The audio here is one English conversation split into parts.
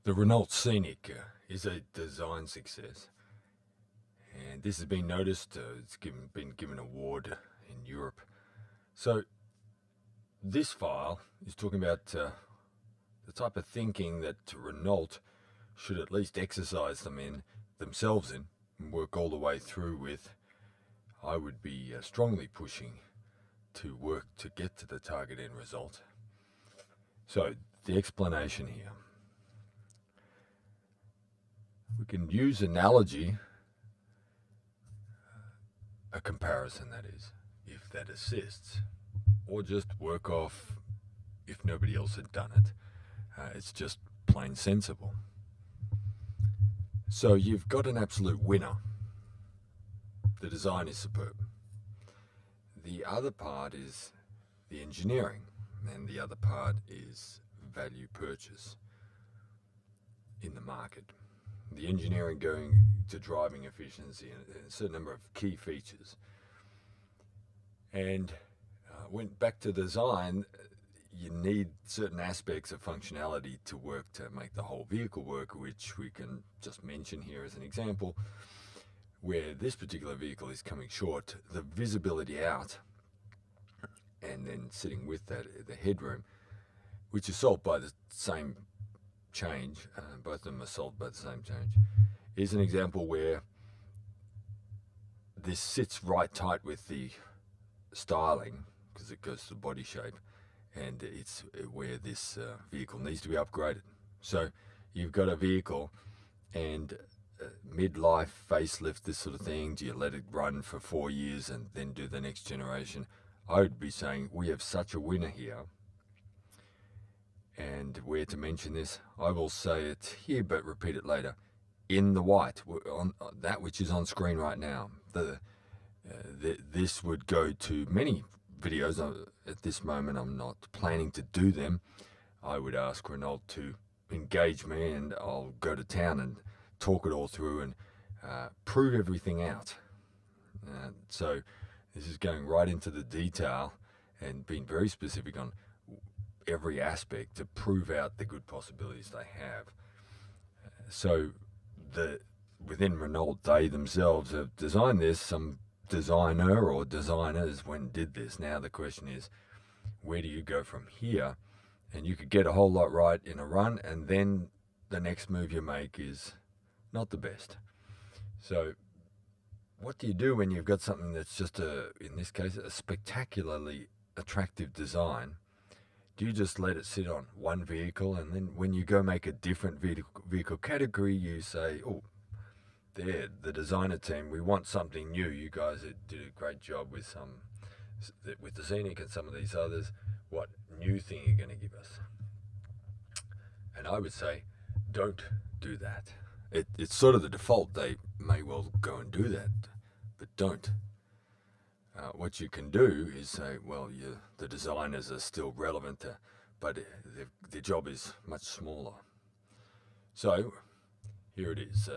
The Renault Scenic is a design success, and this has been noticed. Been given an award in Europe. So this file is talking about the type of thinking that Renault should at least exercise themselves in, and work all the way through with. I would be strongly pushing to work to get to the target end result. So the explanation here. We can use analogy, a comparison that is, if that assists, or just work off if nobody else had done it. It's just plain sensible. So you've got an absolute winner. The design is superb. The other part is the engineering, and the other part is value purchase in the market. The engineering going to driving efficiency and a certain number of key features. And went back to design, you need certain aspects of functionality to work to make the whole vehicle work, which we can just mention here as an example. Where this particular vehicle is coming short, the visibility out, and then sitting with that, the headroom, which is solved by the same change, both of them are solved by the same change, is an example where this sits right tight with the styling, because it goes to the body shape, and it's where this vehicle needs to be upgraded. So you've got a vehicle, and midlife facelift, this sort of thing. Do you let it run for 4 years and then do the next generation? I would be saying we have such a winner here. And where to mention this, I will say it here but repeat it later. In the white, on that which is on screen right now. This would go to many videos. At this moment, I'm not planning to do them. I would ask Renault to engage me, and I'll go to town and talk it all through and prove everything out. So this is going right into the detail and being very specific on every aspect to prove out the good possibilities they have. So within Renault, they themselves have designed this. Some designer or designers did this. Now the question is, where do you go from here? And you could get a whole lot right in a run, and then the next move you make is not the best. So what do you do when you've got something that's just in this case, a spectacularly attractive design? Do you just let it sit on one vehicle, and then when you go make a different vehicle category, you say, oh, there, the designer team, we want something new. You guys did a great job with the Scenic and some of these others. What new thing are you going to give us? And I would say, don't do that. It's sort of the default. They may well go and do that, but don't. What you can do is say, well, the designers are still relevant, but their job is much smaller. So here it is.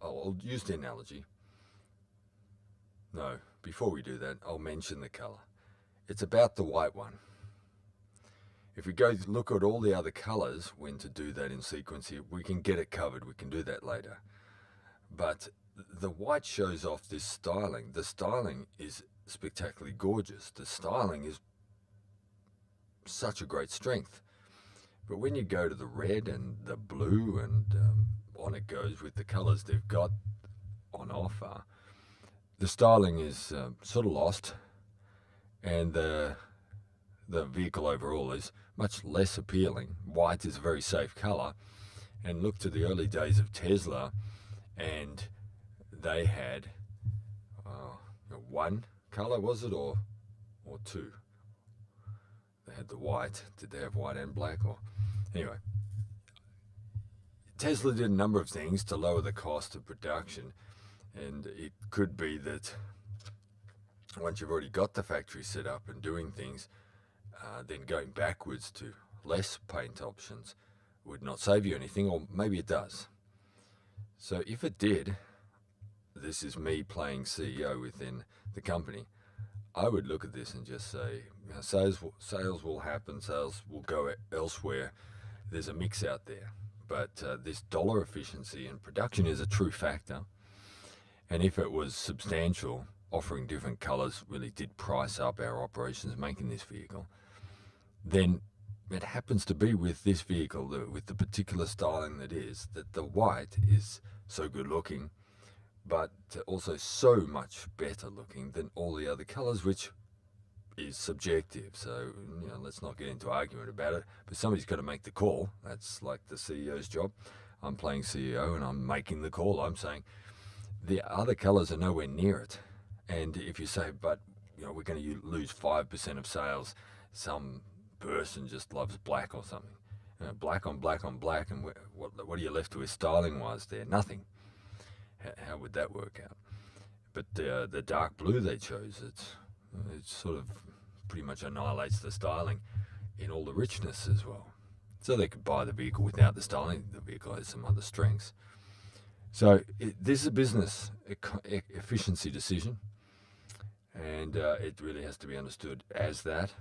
I'll use the analogy. No, before we do that, I'll mention the colour. It's about the white one. If we go look at all the other colours, when to do that in sequence here, we can get it covered. We can do that later. But the white shows off this styling. The styling is spectacularly gorgeous. The styling is such a great strength. But when you go to the red and the blue and on it goes with the colours they've got on offer, the styling is sort of lost, and the vehicle overall is much less appealing. White is a very safe colour, and look to the early days of Tesla, and they had one colour, was it, or two? They had the white. Did they have white and black? Or anyway, Tesla did a number of things to lower the cost of production, and it could be that once you've already got the factory set up and doing things, then going backwards to less paint options would not save you anything, or maybe it does. So if it did, this is me playing CEO within the company, I would look at this and just say, sales will happen, sales will go elsewhere. There's a mix out there. But this dollar efficiency and production is a true factor. And if it was substantial, offering different colours really did price up our operations making this vehicle, then it happens to be with this vehicle, with the particular styling that the white is so good looking, but also so much better looking than all the other colours, which is subjective. So, let's not get into argument about it, but somebody's got to make the call. That's like the CEO's job. I'm playing CEO and I'm making the call. I'm saying the other colours are nowhere near it. And if you say, but we're going to lose 5% of sales, some person just loves black or something. Black on black on black, and what are you left with styling-wise there? Nothing. How would that work out? But the dark blue they chose, it sort of pretty much annihilates the styling in all the richness as well. So they could buy the vehicle without the styling. The vehicle has some other strengths. So this is a business efficiency decision, and it really has to be understood as that.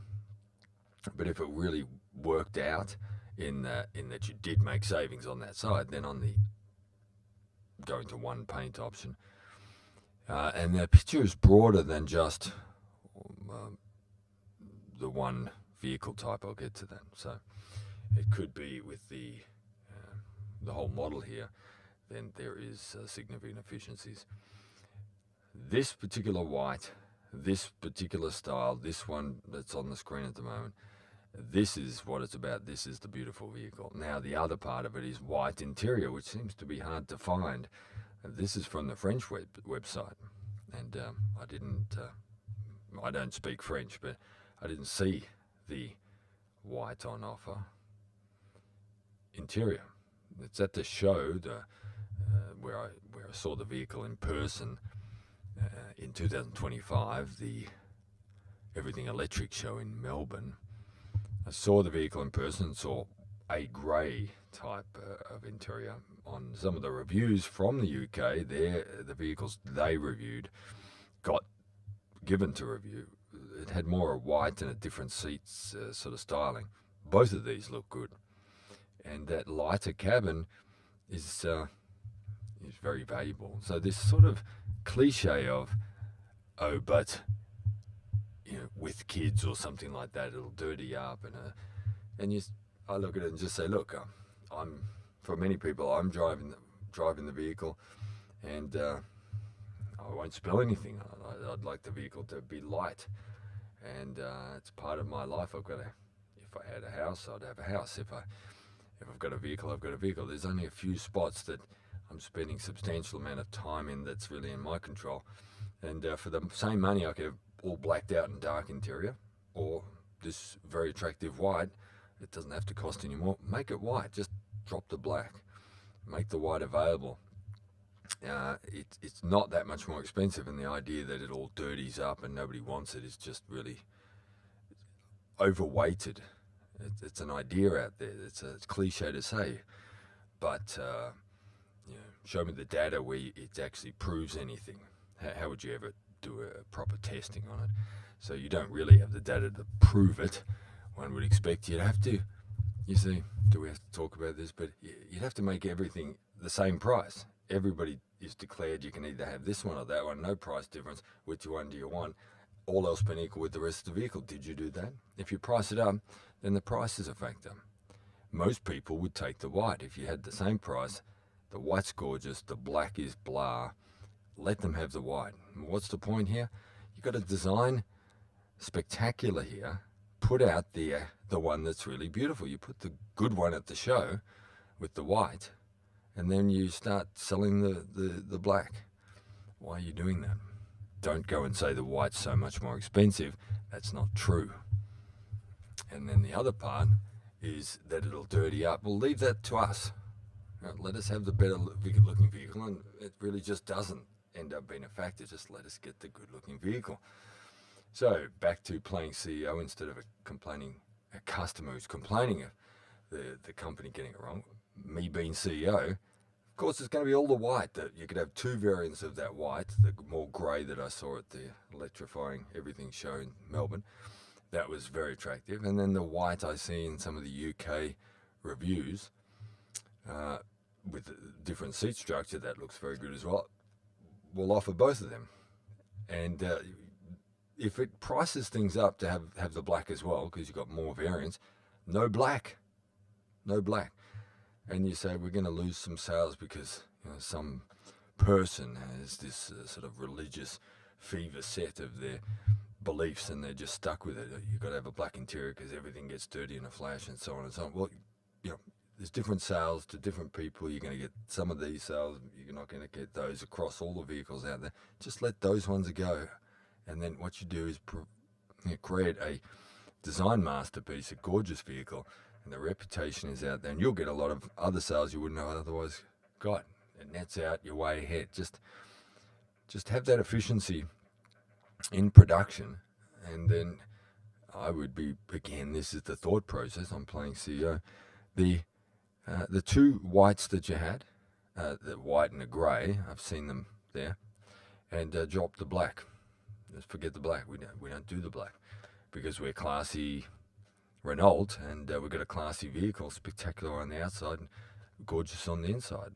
But if it really worked out in that you did make savings on that side, then on the going to one paint option, and the picture is broader than just the one vehicle type. I'll get to that. So it could be with the whole model here. Then there is significant efficiencies. This particular white, this particular style, this one that's on the screen at the moment, this is what it's about. This is the beautiful vehicle. Now, the other part of it is white interior, which seems to be hard to find. This is from the French website, and I don't speak French, but I didn't see the white on offer interior. It's at the show, where I saw the vehicle in person in 2025, the Everything Electric show in Melbourne. I saw the vehicle in person, saw a grey type of interior. On some of the reviews from the UK, the vehicles they reviewed got given to review. It had more a white and a different seats sort of styling. Both of these look good, and that lighter cabin is very valuable. So this sort of cliche of, oh, but with kids or something like that, it'll dirty up, I look at it and just say, look, for many people, I'm driving the vehicle, and I won't spill anything. I'd like the vehicle to be light, and it's part of my life. If I had a house, I'd have a house. If I've got a vehicle, I've got a vehicle. There's only a few spots that I'm spending substantial amount of time in that's really in my control. And for the same money, I could have all blacked out and dark interior, or this very attractive white. It doesn't have to cost any more. Make it white. Just drop the black. Make the white available. It's not that much more expensive, and the idea that it all dirties up and nobody wants it is just really overweighted. It's an idea out there. It's cliche to say, but show me the data where it actually proves anything. How would you ever do a proper testing on it? So you don't really have the data to prove it. One would expect you'd have to. You see, do we have to talk about this? But you'd have to make everything the same price. Everybody is declared you can either have this one or that one, no price difference. Which one do you want? All else being equal with the rest of the vehicle. Did you do that? If you price it up, then the price is a factor. Most people would take the white. If you had the same price, the white's gorgeous, the black is blah, let them have the white. What's the point here? You've got to design spectacular here, put out the one that's really beautiful. You put the good one at the show with the white, and then you start selling the black. Why are you doing that? Don't go and say the white's so much more expensive. That's not true. And then the other part is that it'll dirty up. We'll leave that to us. Let us have the better looking vehicle, and it really just doesn't end up being a factor. Just let us get the good looking vehicle. So back to playing CEO instead of a customer who's complaining of the company getting it wrong. Me being CEO, of course, it's going to be all the white. That you could have two variants of that white, the more grey that I saw at the Electrifying Everything show in Melbourne. That was very attractive. And then the white I see in some of the UK reviews, with a different seat structure that looks very good as well, we'll offer both of them. And if it prices things up to have the black as well, because you've got more variants, no black. And you say we're going to lose some sales because some person has this sort of religious fever set of their beliefs and they're just stuck with it. You've got to have a black interior because everything gets dirty in a flash and so on and so on. Well, there's different sales to different people. You're going to get some of these sales. You're not going to get those across all the vehicles out there. Just let those ones go. And then what you do is create a design masterpiece, a gorgeous vehicle, and the reputation is out there. And you'll get a lot of other sales you wouldn't have otherwise got. It nets out your way ahead. Just have that efficiency in production, and then I would be, again, this is the thought process, I'm playing CEO, the two whites that you had, the white and the grey, I've seen them there, and drop the black. Just forget the black. We don't do the black because we're classy Renault, and we've got a classy vehicle, spectacular on the outside and gorgeous on the inside.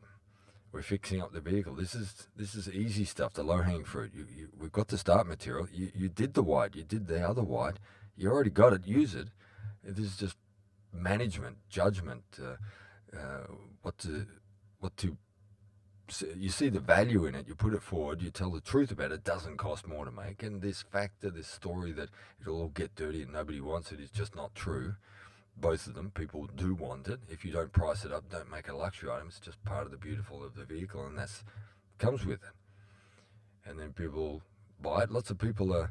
We're fixing up the vehicle. This is easy stuff, the low-hanging fruit. We've got the start material. You did the white. You did the other white. You already got it. Use it. This is just management, judgment. What to. You see the value in it. You put it forward. You tell the truth about it. It doesn't cost more to make. And this factor, this story that it'll all get dirty and nobody wants it is just not true. Both of them, people do want it. If you don't price it up, don't make it a luxury item. It's just part of the beautiful of the vehicle, and that's comes with it. And then people buy it. Lots of people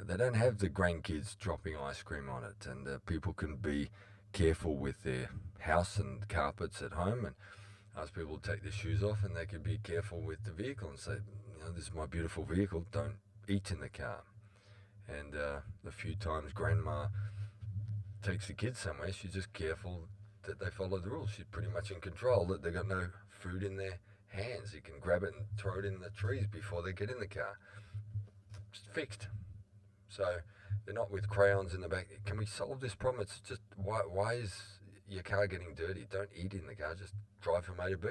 they don't have the grandkids dropping ice cream on it, and people can be careful with their house and carpets at home, and ask people to take their shoes off, and they can be careful with the vehicle and say, this is my beautiful vehicle. Don't eat in the car. And a few times, grandma takes the kids somewhere, she's just careful that they follow the rules. She's pretty much in control, that they've got no food in their hands. You can grab it and throw it in the trees before they get in the car. It's fixed. So they're not with crayons in the back. Can we solve this problem? It's just, why is your car getting dirty? Don't eat in the car, just drive from A to B.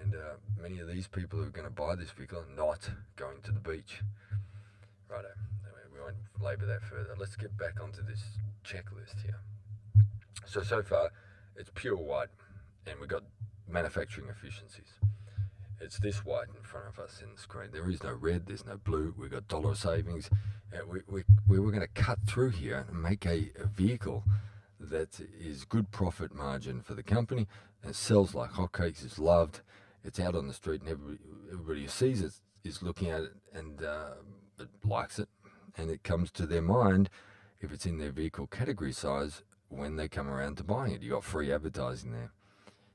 And many of these people who are going to buy this vehicle are not going to the beach. Righto. We won't labour that further. Let's get back onto this checklist here. So far, it's pure white, and we've got manufacturing efficiencies. It's this white in front of us in the screen. There is no red, there's no blue. We've got dollar savings. We're going to cut through here and make a vehicle that is good profit margin for the company and sells like hotcakes, is loved. It's out on the street, and everybody who sees it is looking at it and it likes it. And it comes to their mind if it's in their vehicle category size when they come around to buying it. You got free advertising there.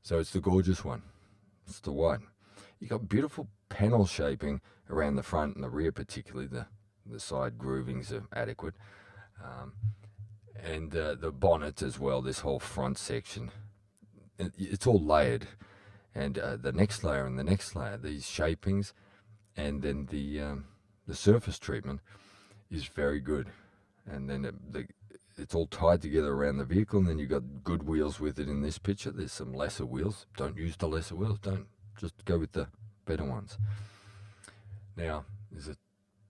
So it's the gorgeous one. It's the white. You got beautiful panel shaping around the front and the rear, particularly the side groovings are adequate. And the bonnet as well, this whole front section. It's all layered. And the next layer and the next layer, these shapings, and then the surface treatment is very good. And then it's all tied together around the vehicle, and then you've got good wheels with it in this picture. There's some lesser wheels. Don't use the lesser wheels. Don't. Just go with the better ones. Now, there's a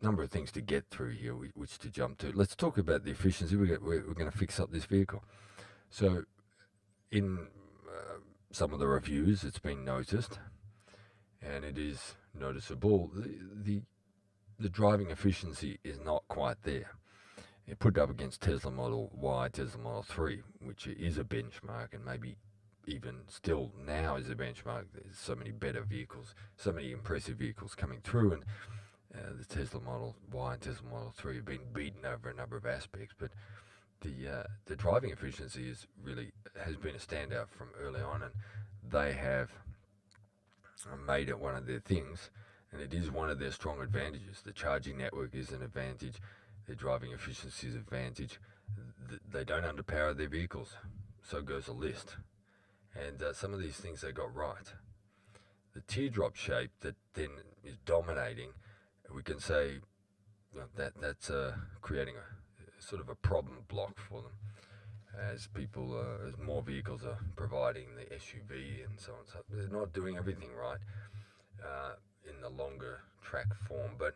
number of things to get through here, which to jump to. Let's talk about the efficiency. We're going to fix up this vehicle. So, in some of the reviews, it's been noticed, and it is noticeable, the driving efficiency is not quite there. You put it up against Tesla Model Y, Tesla Model 3, which is a benchmark, and maybe even still now is a benchmark. There's so many better vehicles, so many impressive vehicles coming through, and the Tesla Model Y and Tesla Model 3 have been beaten over a number of aspects, but the driving efficiency has been a standout from early on, and they have made it one of their things, and it is one of their strong advantages. The charging network is an advantage. Their driving efficiency is an advantage. They don't underpower their vehicles. So goes the list. And some of these things they got right. The teardrop shape that then is dominating, we can say that's creating a sort of a problem block for them. as as more vehicles are providing the SUV and so on. So they're not doing everything right in the longer track form, but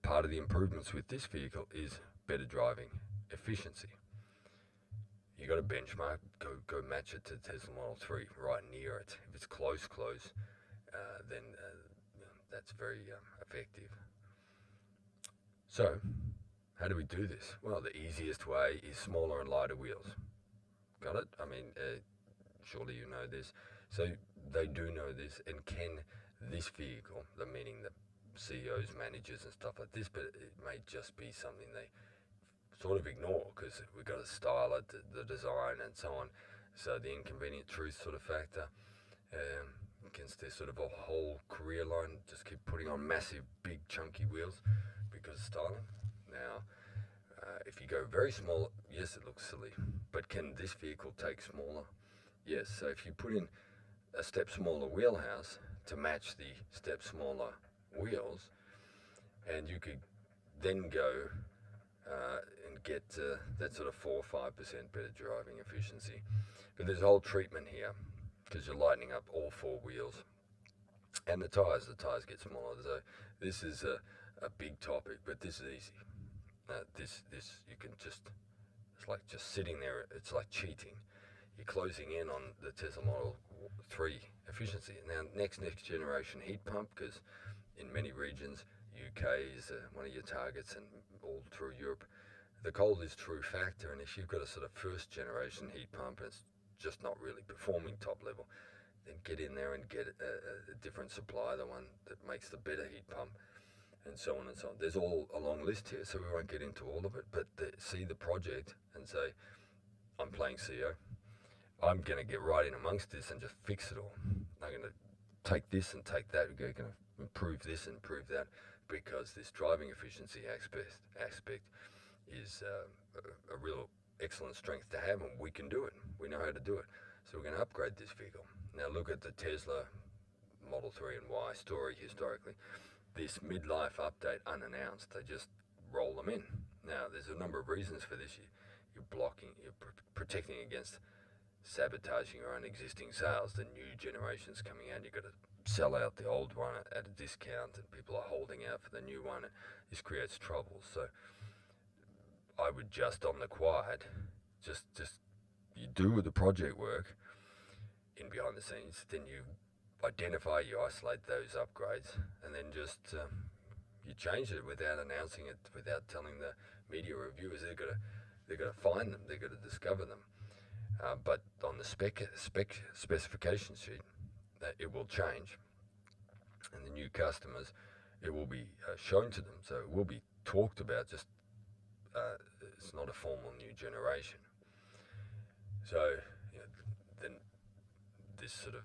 part of the improvements with this vehicle is better driving efficiency. You got to benchmark, go match it to Tesla Model 3, right near it. If it's close, then that's very effective. So, how do we do this? Well, the easiest way is smaller and lighter wheels. Got it? I mean, surely you know this. So they do know this, and can this vehicle, the meaning the CEOs, managers, and stuff like this, but it may just be something they sort of ignore because we've got to style it, the design, and so on. So the inconvenient truth sort of factor against their sort of a whole career line, just keep putting on massive, big, chunky wheels because of styling. Now, if you go very small, yes, it looks silly, but can this vehicle take smaller? Yes. So if you put in a step smaller wheelhouse to match the step smaller wheels, and you could then go and get that sort of 4 or 5% better driving efficiency. But there's a whole treatment here because you're lightening up all four wheels and the tires. The tires get smaller. So this is a big topic, but this is easy. This you can just, it's like just sitting there. It's like cheating. You're closing in on the Tesla Model 3 efficiency. Now, next generation heat pump, because in many regions, UK is one of your targets, and all through Europe, the cold is true factor. And if you've got a sort of first generation heat pump and it's just not really performing top level, then get in there and get a different supplier, the one that makes the better heat pump, and so on and so on. There's all a long list here, so we won't get into all of it, but see the project and say, I'm playing CEO. I'm going to get right in amongst this and just fix it all. I'm going to take this and take that. We're going to improve this and improve that, because this driving efficiency aspect is a real excellent strength to have, and we can do it. We know how to do it. So we're going to upgrade this vehicle. Now look at the Tesla Model 3 and Y story historically. This midlife update unannounced, they just roll them in. Now there's a number of reasons for this. You're protecting against sabotaging your own existing sales. The new generation's coming out, you've got to sell out the old one at a discount, and people are holding out for the new one, and this creates trouble. So I would just on the quiet, just you do the project work in behind the scenes, then you identify, you isolate those upgrades, and then just you change it without announcing it, without telling the media reviewers. They've got to find them, they've got to discover them. But on the specification sheet, it will change, and the new customers, it will be shown to them. So it will be talked about. Just it's not a formal new generation. So then this sort of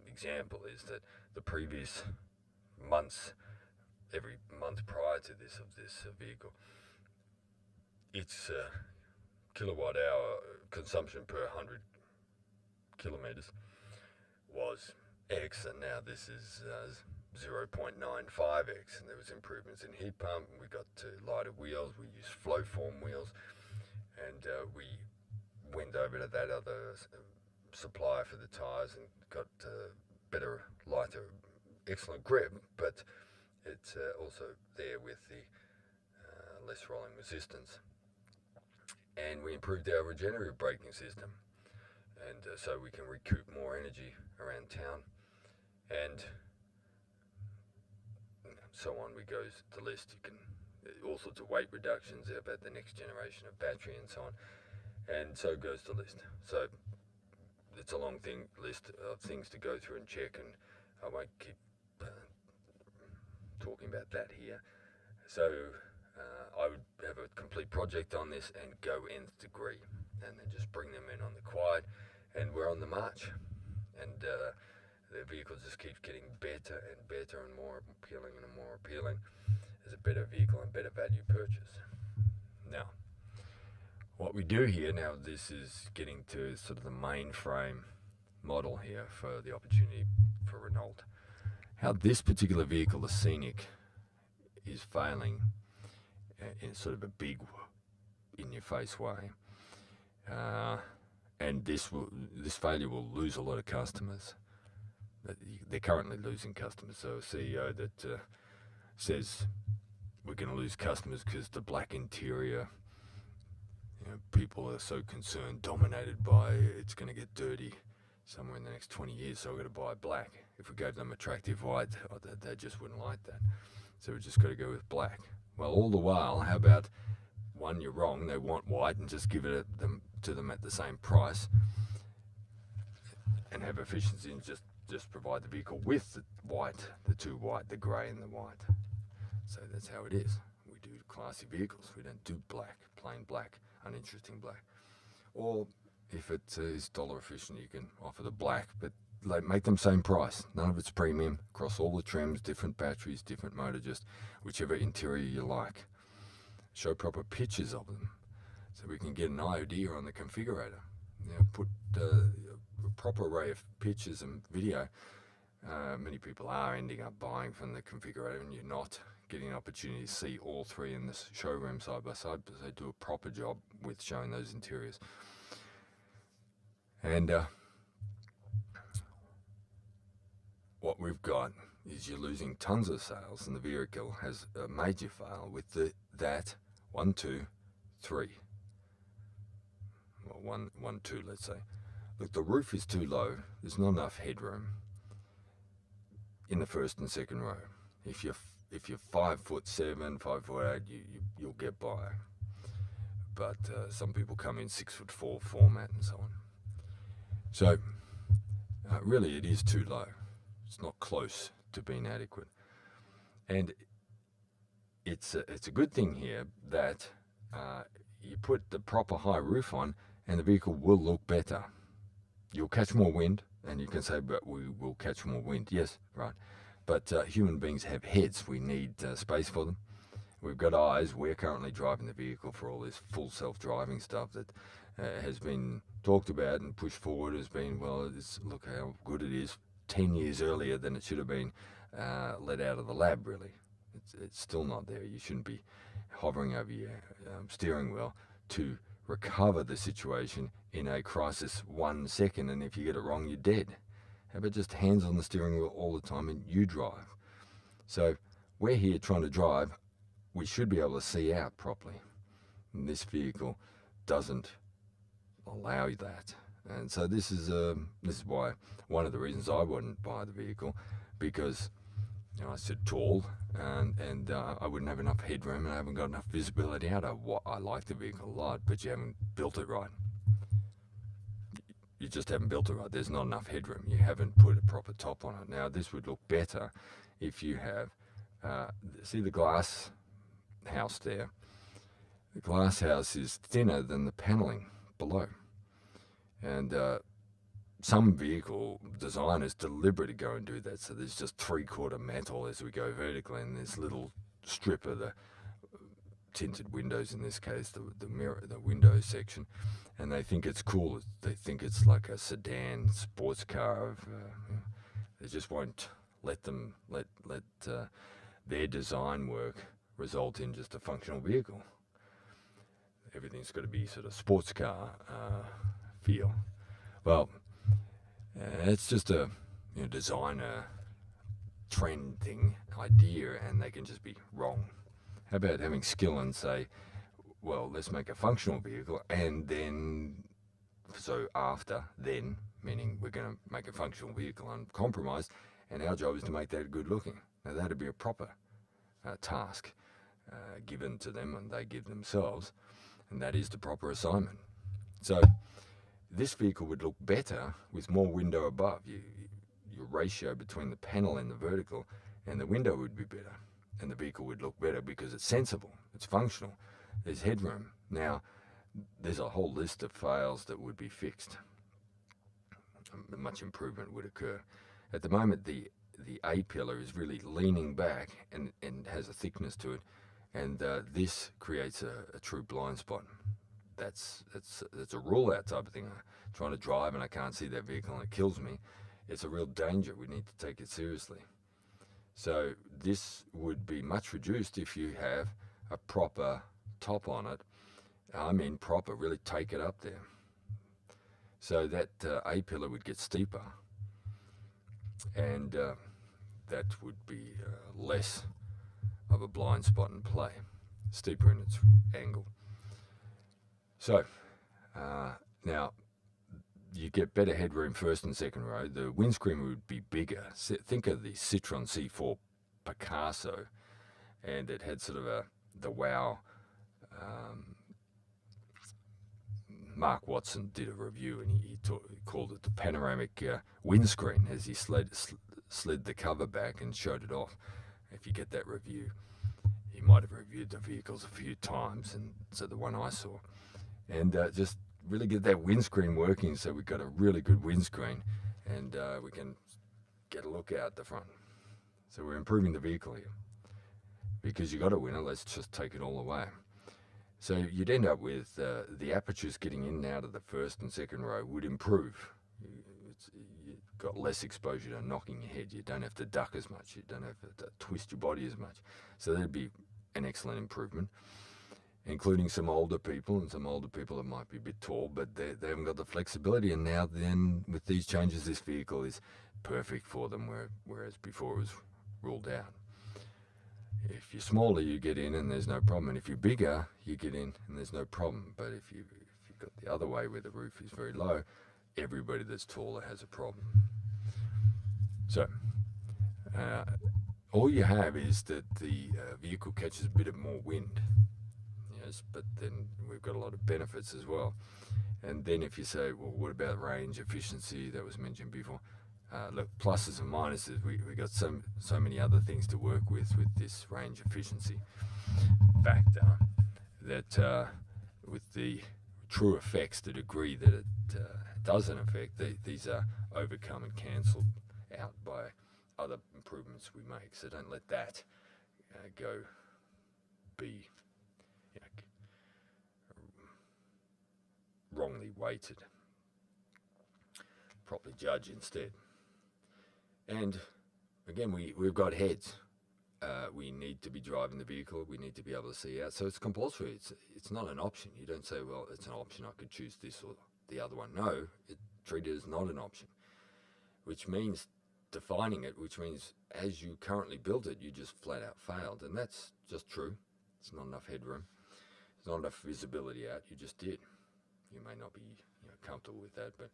example is that the previous months, every month prior to this vehicle, its kilowatt hour consumption per 100 kilometers was X, and now this is 0.95X, and there was improvements in heat pump, and we got to lighter wheels, we used flow form wheels, and we went over to that other supplier for the tires and got better, lighter, excellent grip, but it's also there with the less rolling resistance. And we improved our regenerative braking system, and so we can recoup more energy around town, and so on. We goes the list. You can all sorts of weight reductions about the next generation of battery and so on, and so goes the list. So it's a long list of things to go through and check, and I won't keep talking about that here. So I would have a complete project on this and go nth degree, and then just bring them in on the quiet, and we're on the march, and the vehicle just keeps getting better and better and more appealing and more appealing as a better vehicle and better value purchase. Now, what we do here now, this is getting to sort of the mainframe model here for the opportunity for Renault. How this particular vehicle, the Scenic, is failing in sort of a big, in-your-face way And this failure will lose a lot of customers. They're currently losing customers. So a CEO that says we're going to lose customers because the black interior, people are so concerned, dominated by it's going to get dirty somewhere in the next 20 years, so we're going to buy black. If we gave them attractive white, they just wouldn't like that. So we just got to go with black. Well, all the while, how about one, you're wrong, they want white, and just give it to them at the same price and have efficiency, and just provide the vehicle with the white, the two white, the grey and the white. So that's how it is. We do classy vehicles. We don't do black, plain black, uninteresting black. Or if it is dollar efficient, you can offer the black, but make them same price. None of it's premium, across all the trims, different batteries, different motor, just whichever interior you like. Show proper pictures of them so we can get an idea on the configurator. Put a proper array of pictures and video. Many people are ending up buying from the configurator, and you're not getting an opportunity to see all three in this showroom side by side, because they do a proper job with showing those interiors. And what we've got is you're losing tons of sales, and the vehicle has a major fail with that 1, 2, 3. Well, 1, 2, let's say. Look, the roof is too low. There's not enough headroom in the first and second row. If you're 5'7", 5'8", you'll get by. But some people come in 6'4" format and so on. So really, it is too low. It's not close to being adequate. And it's a good thing here that you put the proper high roof on, and the vehicle will look better. You'll catch more wind, and you can say, but we will catch more wind. Yes, right. But human beings have heads. We need space for them. We've got eyes. We're currently driving the vehicle for all this full self-driving stuff that has been talked about and pushed forward as being, well, look how good it is 10 years earlier than it should have been let out of the lab, really. It's still not there. You shouldn't be hovering over your steering wheel to recover the situation in a crisis 1 second, and if you get it wrong, you're dead. How about just hands on the steering wheel all the time and you drive? So we're here trying to drive. We should be able to see out properly. And this vehicle doesn't allow that. And so this is why one of the reasons I wouldn't buy the vehicle, because I sit tall and I wouldn't have enough headroom, and I haven't got enough visibility out of what I like the vehicle a lot, but you haven't built it right. You just haven't built it right. There's not enough headroom. You haven't put a proper top on it. Now, this would look better if you have, see the glass house there? The glass house is thinner than the paneling below. And some vehicle designers deliberately go and do that. So there's just 3/4 metal as we go vertically, and this little strip of the tinted windows, in this case, the mirror, the window section. And they think it's cool. They think it's like a sedan sports car. They just won't let their design work result in just a functional vehicle. Everything's got to be sort of sports car feel. Well, it's just a designer trend thing, idea, and they can just be wrong. How about having skill and say, well, let's make a functional vehicle, and then, meaning we're going to make a functional vehicle uncompromised, and our job is to make that good looking. Now, that'd be a proper task given to them, and they give themselves, and that is the proper assignment. So this vehicle would look better with more window above. Your ratio between the panel and the vertical and the window would be better, and the vehicle would look better because it's sensible, it's functional, there's headroom. Now, there's a whole list of fails that would be fixed. Much improvement would occur. At the moment, the A-pillar is really leaning back and has a thickness to it, and this creates a true blind spot. That's a rule-out type of thing. I'm trying to drive and I can't see that vehicle and it kills me. It's a real danger. We need to take it seriously. So this would be much reduced if you have a proper top on it. I mean proper, really take it up there. So that A-pillar would get steeper, and that would be less of a blind spot in play, steeper in its angle. So now you get better headroom first and second row. The windscreen would be bigger. Think of the Citroen C4 Picasso, and it had sort of the wow. Mark Watson did a review, and he called it the panoramic windscreen as he slid the cover back and showed it off. If you get that review, he might have reviewed the vehicles a few times, and so the one I saw, and just really get that windscreen working. So we've got a really good windscreen, and we can get a look out the front. So we're improving the vehicle here. Because you got a winner, let's just take it all away. So you'd end up with the apertures getting in and out of the first and second row would improve. You've got less exposure to knocking your head. You don't have to duck as much. You don't have to twist your body as much. So that'd be an excellent improvement, including some older people, and some older people that might be a bit tall, but they haven't got the flexibility. And now then with these changes, this vehicle is perfect for them, whereas before it was ruled out. If you're smaller, you get in and there's no problem. And if you're bigger, you get in and there's no problem. But if you've got the other way where the roof is very low, everybody that's taller has a problem. So all you have is that the vehicle catches a bit of more wind. Yes, but then we've got a lot of benefits as well. And then if you say, well, what about range, efficiency, that was mentioned before. Look, pluses and minuses, we got so many other things to work with this range efficiency factor that with the true effects, the degree that it doesn't affect, these are overcome and cancelled out by other improvements we make. So don't let that go be wrongly weighted. Properly judge instead. And again, we've got heads. We need to be driving the vehicle. We need to be able to see out. So it's compulsory. It's not an option. You don't say, well, it's an option. I could choose this or the other one. No, treat it as not an option, which means defining it, which means as you currently built it, you just flat out failed. And that's just true. It's not enough headroom. There's not enough visibility out. You just did. You may not be comfortable with that, but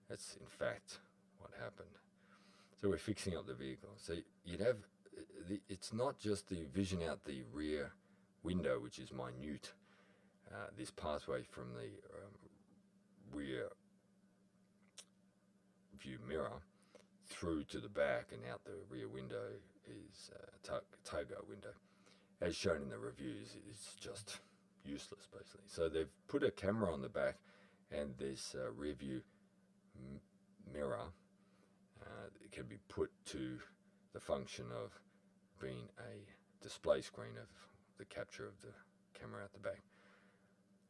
that's in fact what happened. So we're fixing up the vehicle. So you'd have, it's not just the vision out the rear window, which is minute. This pathway from the rear view mirror through to the back and out the rear window is a tow-go window. As shown in the reviews, it's just useless basically. So they've put a camera on the back and this rear view mirror it can be put to the function of being a display screen of the capture of the camera out the back.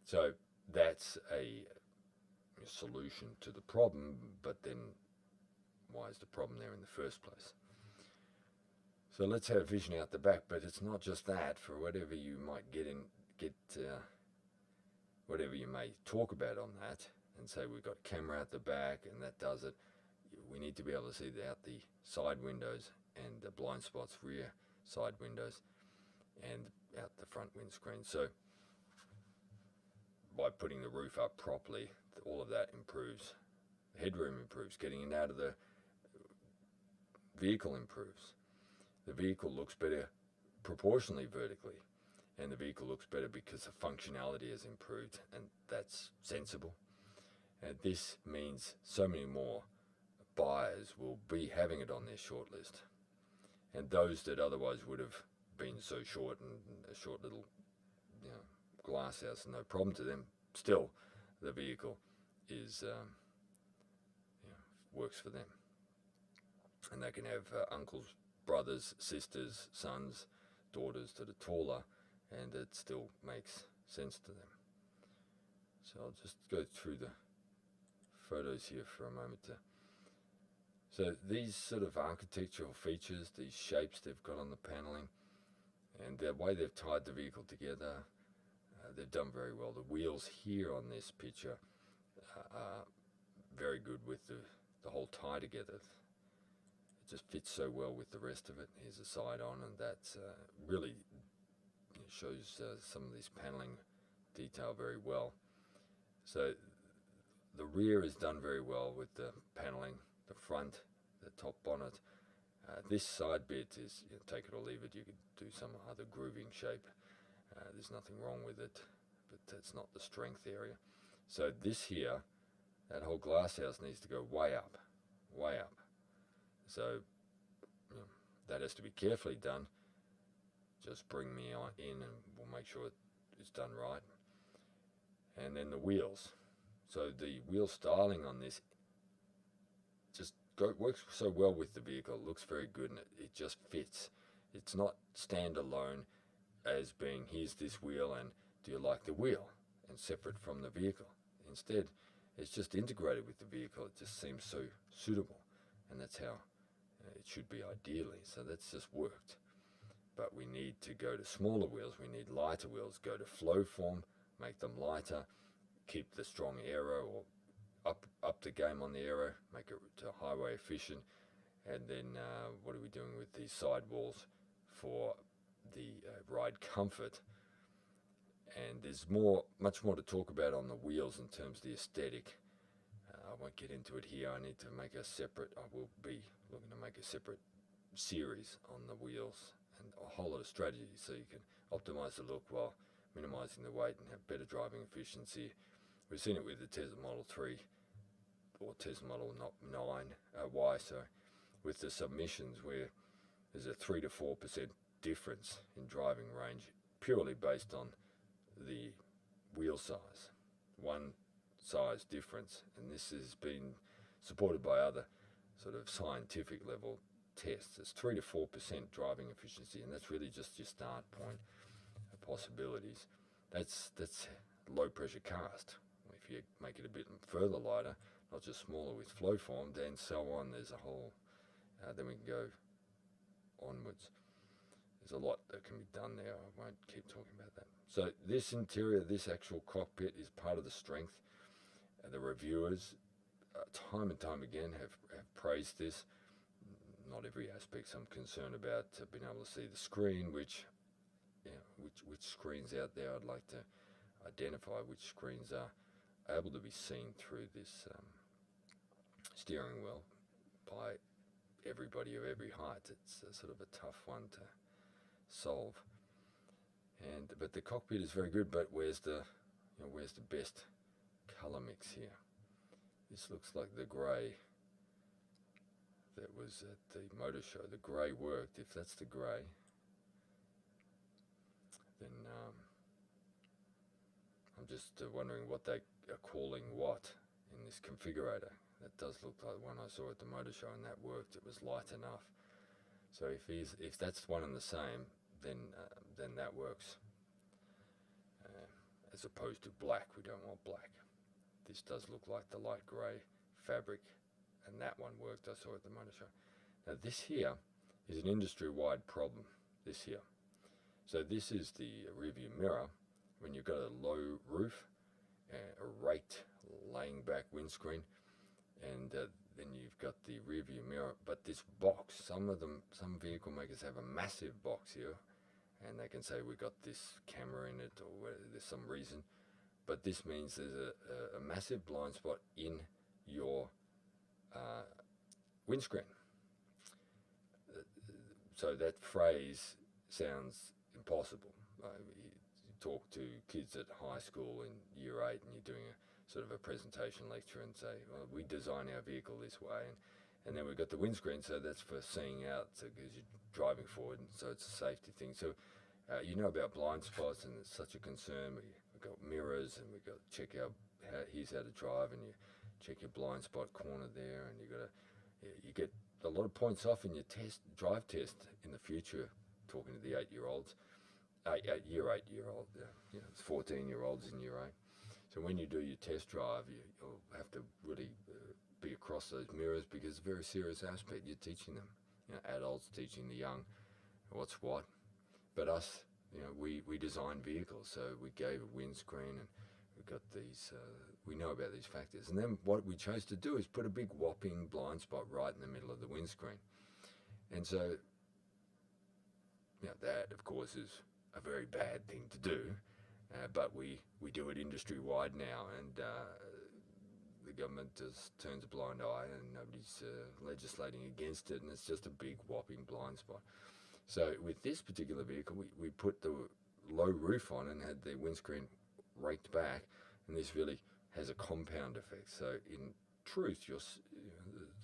So that's a solution to the problem, but then why is the problem there in the first place? So let's have vision out the back, but it's not just that. For whatever you might whatever you may talk about on that, and say we've got camera out the back and that does it, we need to be able to see out the side windows and the blind spots, rear side windows, and out the front windscreen. So by putting the roof up properly, all of that improves. The headroom improves. Getting in and out of the vehicle improves. The vehicle looks better proportionally vertically, and the vehicle looks better because the functionality has improved, and that's sensible. And this means so many more buyers will be having it on their shortlist, and those that otherwise would have been so short and a short little glass house, no problem to them, still the vehicle is works for them, and they can have uncles, brothers, sisters, sons, daughters that are taller, and it still makes sense to them. So I'll just go through the photos here for a moment. So these sort of architectural features, these shapes they've got on the paneling, and the way they've tied the vehicle together, they've done very well. The wheels here on this picture are very good with the whole tie together. It just fits so well with the rest of it. Here's a side on, and that's really shows some of this paneling detail very well. So the rear is done very well with the paneling, the front, the top bonnet. This side bit is, take it or leave it, you could do some other grooving shape. There's nothing wrong with it, but that's not the strength area. So this here, that whole glass house needs to go way up, way up. So that has to be carefully done. Just bring me on in and we'll make sure it's done right. And then the wheels. So the wheel styling on this just works so well with the vehicle. It looks very good and it just fits. It's not standalone as being, here's this wheel and do you like the wheel, and separate from the vehicle. Instead, it's just integrated with the vehicle. It just seems so suitable, and that's how it should be ideally. So that's just worked. But we need to go to smaller wheels. We need lighter wheels. Go to flow form, make them lighter, keep the strong aero, or up the game on the aero, make it to highway efficient. And then what are we doing with these sidewalls for the ride comfort? And there's much more to talk about on the wheels in terms of the aesthetic. I won't get into it here. I need to make a separate, I will be looking to make a separate series on the wheels and a whole lot of strategy so you can optimize the look while minimizing the weight and have better driving efficiency. We've seen it with the Tesla Model 3 or Tesla Model 9 Y, with the submissions where there's a 3 to 4% difference in driving range purely based on the wheel size. One size difference, and this has been supported by other sort of scientific level tests. It's 3 to 4% driving efficiency, and that's really just your start point of possibilities. That's low pressure cast. If you make it a bit further lighter, not just smaller with flow form, then so on, there's a whole, then we can go onwards. There's a lot that can be done there. I won't keep talking about that. So this interior, this actual cockpit is part of the strength. The reviewers, time and time again, have praised this. Not every aspect. I'm concerned about being able to see the screen, which screens out there. I'd like to identify which screens are able to be seen through this steering wheel by everybody of every height. It's sort of a tough one to solve. But the cockpit is very good. But where's the best color mix here? This looks like the grey that was at the motor show. The grey worked. If that's the grey, then I'm just wondering what they are calling what in this configurator. That does look like the one I saw at the motor show, and that worked. It was light enough. So if that's one and the same, then that works. As opposed to black, we don't want black. This does look like the light grey fabric, and that one worked. I saw at the motor show. Now this here is an industry-wide problem. This here. So this is the rearview mirror when you've got a low roof, a raked, laying back windscreen, and then you've got the rearview mirror. But this box, some vehicle makers have a massive box here, and they can say we've got this camera in it, or there's some reason. But this means there's a massive blind spot in your windscreen. So that phrase sounds impossible. You talk to kids at high school in year 8 and you're doing a sort of a presentation lecture and say, well, we design our vehicle this way, and then we've got the windscreen, so that's for seeing out, because you're driving forward, and so it's a safety thing. So you know about blind spots, and it's such a concern. We've got mirrors, and we've got to check here's how to drive, and you check your blind spot corner there, and you get a lot of points off in your drive test in the future, talking to the 8-year-olds, year 8-year-old, 14-year-olds in year 8. So when you do your test drive, you'll have to really be across those mirrors, because it's a very serious aspect. You're teaching them, adults teaching the young what's what. But us, we design vehicles, so we gave a windscreen and we got these, we know about these factors. And then what we chose to do is put a big whopping blind spot right in the middle of the windscreen. And so, that of course is a very bad thing to do, but we do it industry-wide now, and the government just turns a blind eye, and nobody's legislating against it, and it's just a big whopping blind spot. So with this particular vehicle, we put the low roof on and had the windscreen raked back, and this really has a compound effect. So in truth,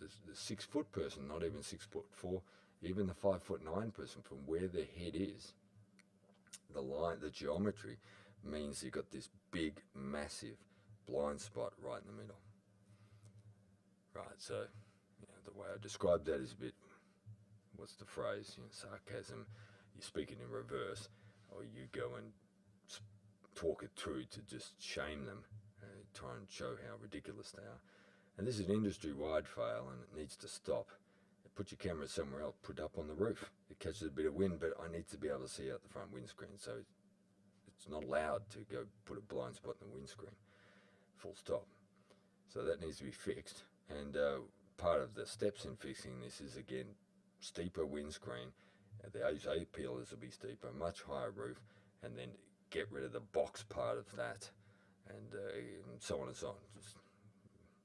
the 6 foot person, not even 6'4", even the 5'9" person, from where their head is, the geometry means you've got this big, massive blind spot right in the middle. Right, so the way I describe that is a bit, what's the phrase, sarcasm. You speak it in reverse, or you go and talk it through to just shame them, try and show how ridiculous they are. And this is an industry-wide fail, and it needs to stop. Put your camera somewhere else, put it up on the roof. It catches a bit of wind, but I need to be able to see out the front windscreen, so it's not allowed to go put a blind spot in the windscreen. Full stop. So that needs to be fixed, and part of the steps in fixing this is, again, steeper windscreen. The A peelers will be steeper, much higher roof, and then get rid of the box part of that, and so on and so on. Just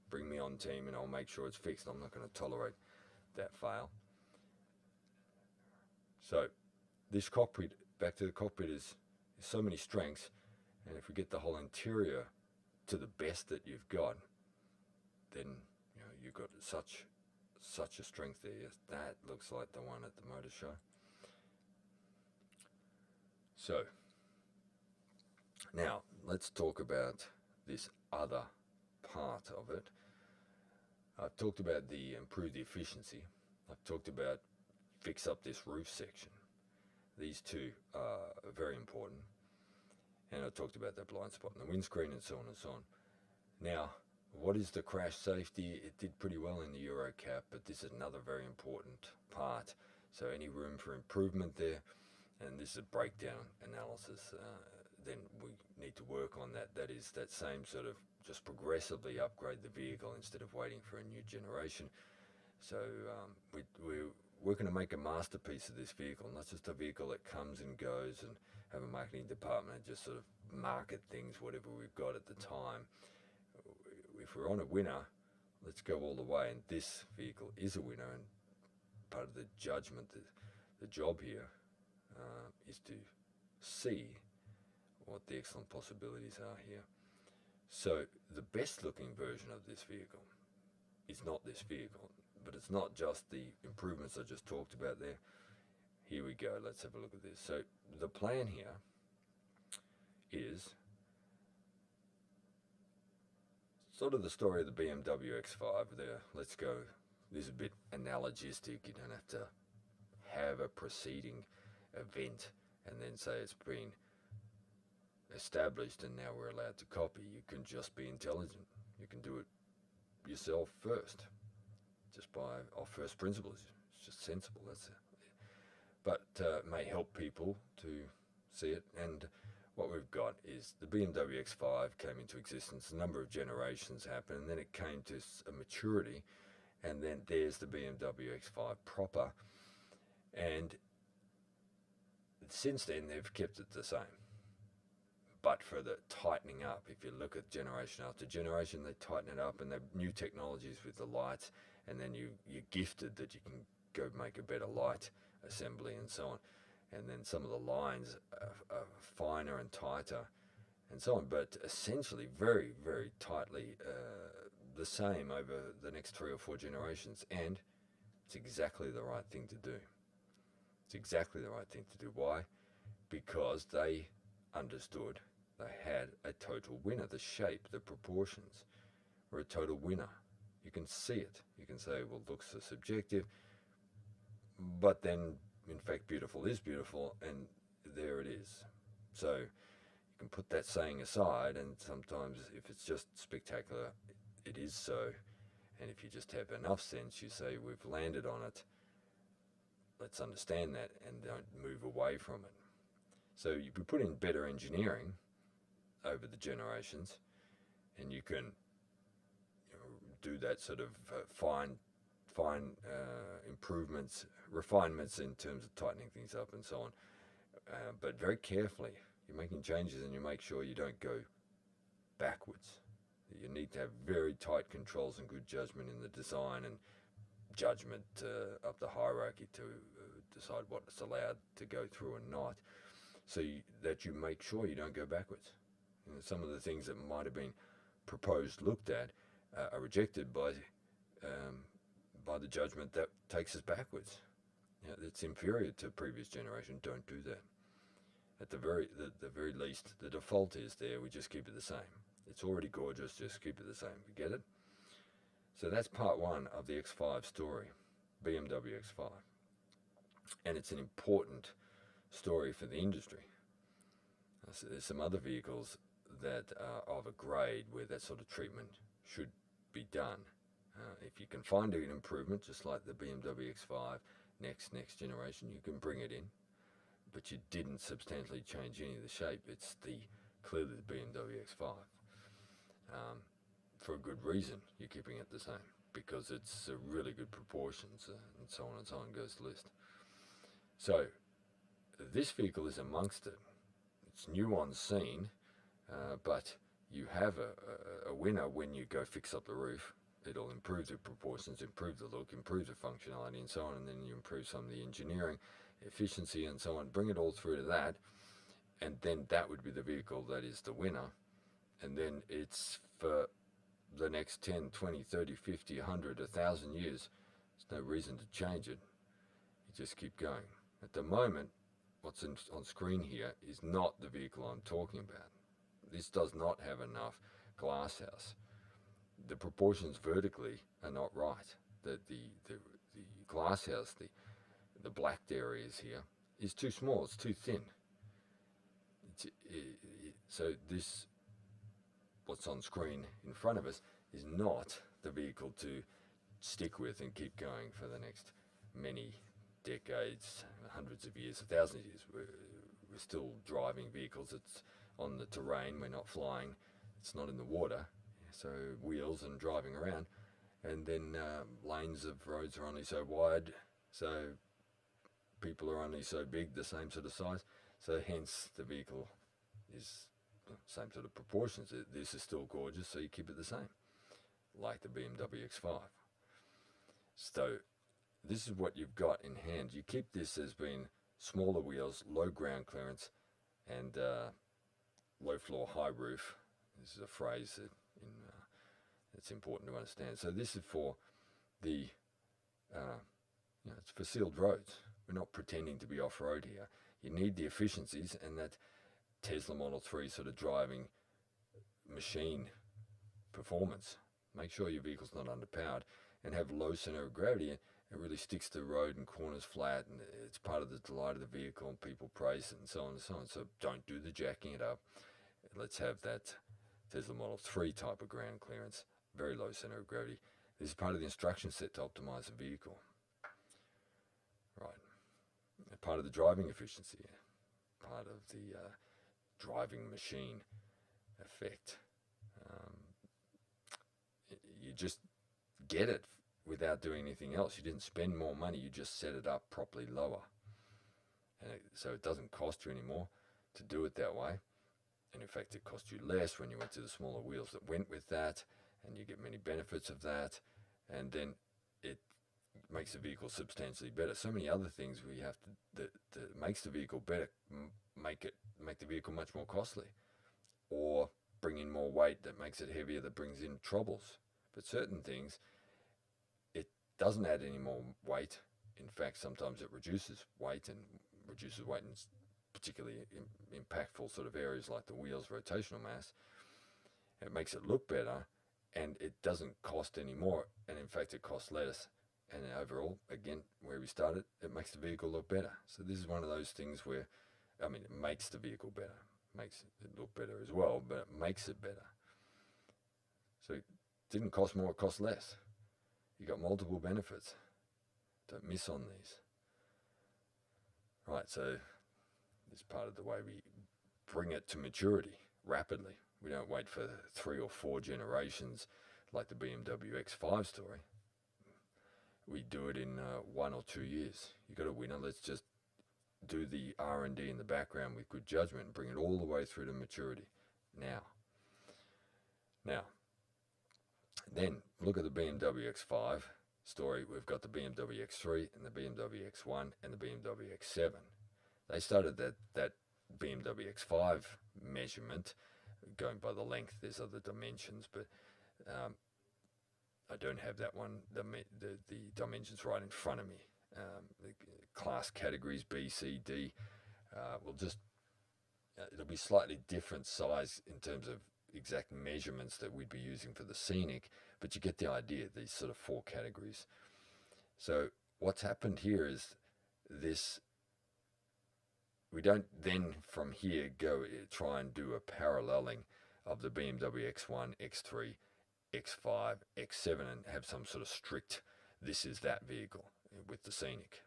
bring me on, team, and I'll make sure it's fixed. I'm not going to tolerate that fail. So this cockpit, back to the cockpit, is so many strengths, and if we get the whole interior to the best that you've got, then you've got such a strength there. Yes, that looks like the one at the motor show. So now let's talk about this other part of it. I've talked about the improve the efficiency. I've talked about fix up this roof section. These two are very important. And I talked about that blind spot in the windscreen and so on and so on. Now, what is the crash safety? It did pretty well in the Euro cap, but this is another very important part. So any room for improvement there, and this is a breakdown analysis, then we need to work on that. That is that same sort of just progressively upgrade the vehicle instead of waiting for a new generation. So we're working to make a masterpiece of this vehicle, not just a vehicle that comes and goes and have a marketing department and just sort of market things, whatever we've got at the time. If we're on a winner, let's go all the way, and this vehicle is a winner, and part of the judgment, the job here is to see what the excellent possibilities are here. So the best looking version of this vehicle is not this vehicle, but it's not just the improvements I just talked about there. Here we go, let's have a look at this. So the plan here is sort of the story of the BMW X5 there. Let's go, this is a bit analogistic. You don't have to have a preceding event and then say it's been established and now we're allowed to copy. You can just be intelligent. You can do it yourself first, just by our first principles. It's just sensible, that's it. But may help people to see it. And what we've got is the BMW X5 came into existence, a number of generations happened, and then it came to a maturity, and then there's the BMW X5 proper. And since then, they've kept it the same. But for the tightening up, if you look at generation after generation, they tighten it up, and they've new technologies with the lights, and then you're gifted that you can go make a better light assembly and so on. And then some of the lines are finer and tighter and so on, but essentially very, very tightly the same over the next 3 or 4 generations. And it's exactly the right thing to do. It's exactly the right thing to do. Why? Because they understood they had a total winner. The shape, the proportions were a total winner. You can see it. You can say, well, looks are subjective, but then, in fact, beautiful is beautiful, and there it is. So you can put that saying aside, and sometimes if it's just spectacular, it is so. And if you just have enough sense, you say, we've landed on it. Let's understand that and don't move away from it. So we put in better engineering over the generations, and you can do that sort of fine improvements, refinements in terms of tightening things up and so on. But very carefully, you're making changes and you make sure you don't go backwards. You need to have very tight controls and good judgment in the design and judgment up the hierarchy to decide what's allowed to go through and not, so that you make sure you don't go backwards. Some of the things that might have been proposed, looked at, are rejected by the judgment that takes us backwards. It's inferior to previous generation. Don't do that. At the very least, the default is there. We just keep it the same. It's already gorgeous. Just keep it the same. You get it? So that's part one of the X5 story, BMW X5, and it's an important story for the industry. So there's some other vehicles that are of a grade where that sort of treatment should be done. If you can find an improvement, just like the BMW X5 next generation, you can bring it in, but you didn't substantially change any of the shape. It's clearly the BMW X5. For a good reason, you're keeping it the same, because it's really good proportions, and so on and so on goes the list. So this vehicle is amongst it. It's new on scene, but you have a winner when you go fix up the roof. It'll improve the proportions, improve the look, improve the functionality and so on, and then you improve some of the engineering efficiency and so on, bring it all through to that, and then that would be the vehicle that is the winner. And then it's for the next 10, 20, 30, 50, 100, 1,000 years. There's no reason to change it. You just keep going. At the moment, what's on screen here is not the vehicle I'm talking about. This does not have enough glasshouse. The proportions vertically are not right. The glasshouse, the blacked areas here, is too small. It's too thin. So this, what's on screen in front of us, is not the vehicle to stick with and keep going for the next many decades, hundreds of years, 1,000 years. We're still driving vehicles. It's on the terrain. We're not flying. It's not in the water. So wheels and driving around. And then lanes of roads are only so wide. So people are only so big, the same sort of size. So hence the vehicle is the same sort of proportions. This is still gorgeous, so you keep it the same, like the BMW X5. So this is what you've got in hand. You keep this as being smaller wheels, low ground clearance, and low floor, high roof. This is a phrase that's important to understand. So this is for it's for sealed roads. We're not pretending to be off-road here. You need the efficiencies and that Tesla Model 3 sort of driving machine performance. Make sure your vehicle's not underpowered and have low center of gravity. It really sticks to the road and corners flat, and it's part of the delight of the vehicle, and people praise it and so on and so on. So don't do the jacking it up. Let's have that Tesla Model 3 type of ground clearance, very low center of gravity. This is part of the instruction set to optimize the vehicle. Right. Part of the driving efficiency, part of the driving machine effect. You just get it without doing anything else. You didn't spend more money, you just set it up properly lower. And so it doesn't cost you anymore to do it that way. And in fact, it cost you less when you went to the smaller wheels that went with that, and you get many benefits of that. And then it makes the vehicle substantially better. So many other things we have that makes the vehicle better, make the vehicle much more costly, or bring in more weight that makes it heavier, that brings in troubles. But certain things, it doesn't add any more weight. In fact, sometimes it reduces weight in particularly impactful sort of areas like the wheel's rotational mass. It makes it look better, and it doesn't cost any more, and in fact it costs less. And overall, again, where we started, it makes the vehicle look better. So this is one of those things where, it makes the vehicle better, makes it look better as well, but it makes it better. So it didn't cost more, it cost less. You got multiple benefits. Don't miss on these. Right, so this is part of the way we bring it to maturity rapidly. We don't wait for 3 or 4 generations like the BMW X5 story. We do it in 1 or 2 years. You got a winner. Let's just do the R&D in the background with good judgment and bring it all the way through to maturity. Now, then look at the BMW X5 story. We've got the BMW X3 and the BMW X1 and the BMW X7. They started that BMW X5 measurement going by the length. There's other dimensions, but I don't have that one, the dimensions right in front of me. The class categories B, C, D will just, it'll be slightly different size in terms of exact measurements that we'd be using for the Scenic, but you get the idea, these sort of 4 categories. So what's happened here is this, we don't then from here go try and do a paralleling of the BMW X1, X3, X5, X7 and have some sort of strict, this is that vehicle with the Scenic.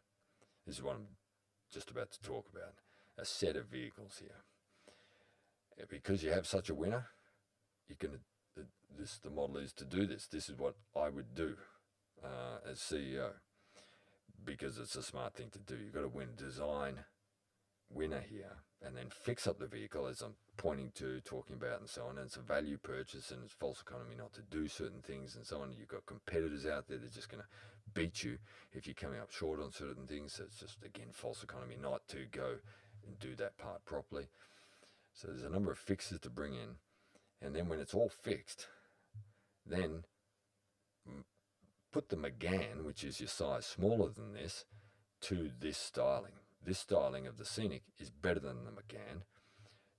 This is what I'm just about to talk about. A set of vehicles here. Because you have such a winner, you can. The model is to do this. This is what I would do as CEO, because it's a smart thing to do. You've got to win design winner here, and then fix up the vehicle as I'm pointing to, talking about, and so on. And it's a value purchase, and it's false economy not to do certain things, and so on. You've got competitors out there that are just going to beat you if you're coming up short on certain things. So it's just, again, false economy not to go and do that part properly. So there's a number of fixes to bring in, and then when it's all fixed, then put the Megane, which is your size smaller than this, to this styling. This styling of the Scenic is better than the Megane,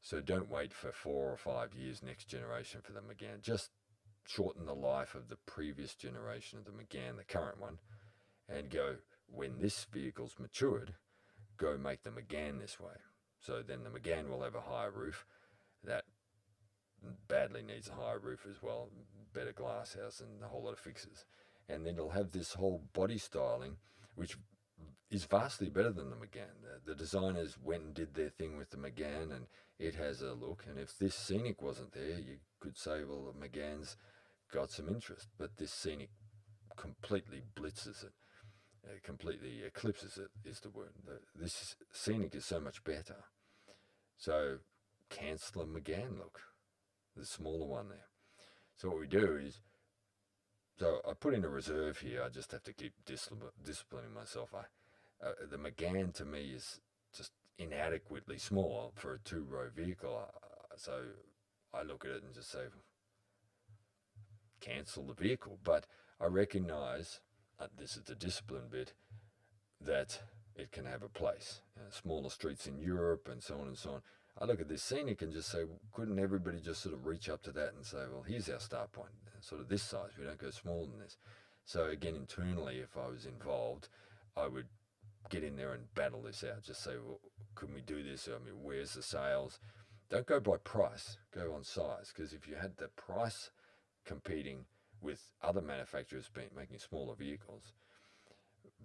so don't wait for 4 or 5 years next generation for the Megane. Just shorten the life of the previous generation of the Megane, the current one, and go, when this vehicle's matured, go make the Megane this way. So then the Megane will have a higher roof. That badly needs a higher roof as well, better glass house and a whole lot of fixes. And then it'll have this whole body styling, which is vastly better than the Megane. The designers went and did their thing with the Megane, and it has a look. And if this Scenic wasn't there, you could say, well, the Megane's got some interest. But this Scenic completely blitzes it. Completely eclipses it is the word. This Scenic is so much better. So cancel the Megane look, the smaller one there. So what we do is, so I put in a reserve here. I just have to keep disciplining myself. The Megane to me is just inadequately small for a 2-row vehicle. So I look at it and just say, cancel the vehicle. But I recognise, this is the discipline bit, that it can have a place. Smaller streets in Europe and so on and so on. I look at this Scenic and just say, well, couldn't everybody just sort of reach up to that and say, well, here's our start point, sort of this size, we don't go smaller than this. So again, internally, if I was involved, I would get in there and battle this out. Just say, well, can we do this? I mean, where's the sales? Don't go by price, go on size, because if you had the price competing with other manufacturers making smaller vehicles,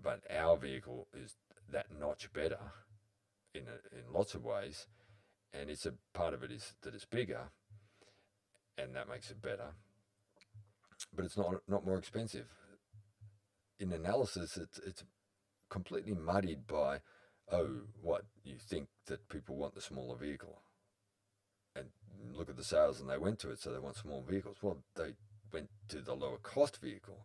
but our vehicle is that notch better in lots of ways, and it's a part of it is that it's bigger, and that makes it better, but it's not more expensive. In analysis, it's completely muddied by, oh, what, you think that people want the smaller vehicle, and look at the sales and they went to it, so they want small vehicles. Well, they went to the lower cost vehicle,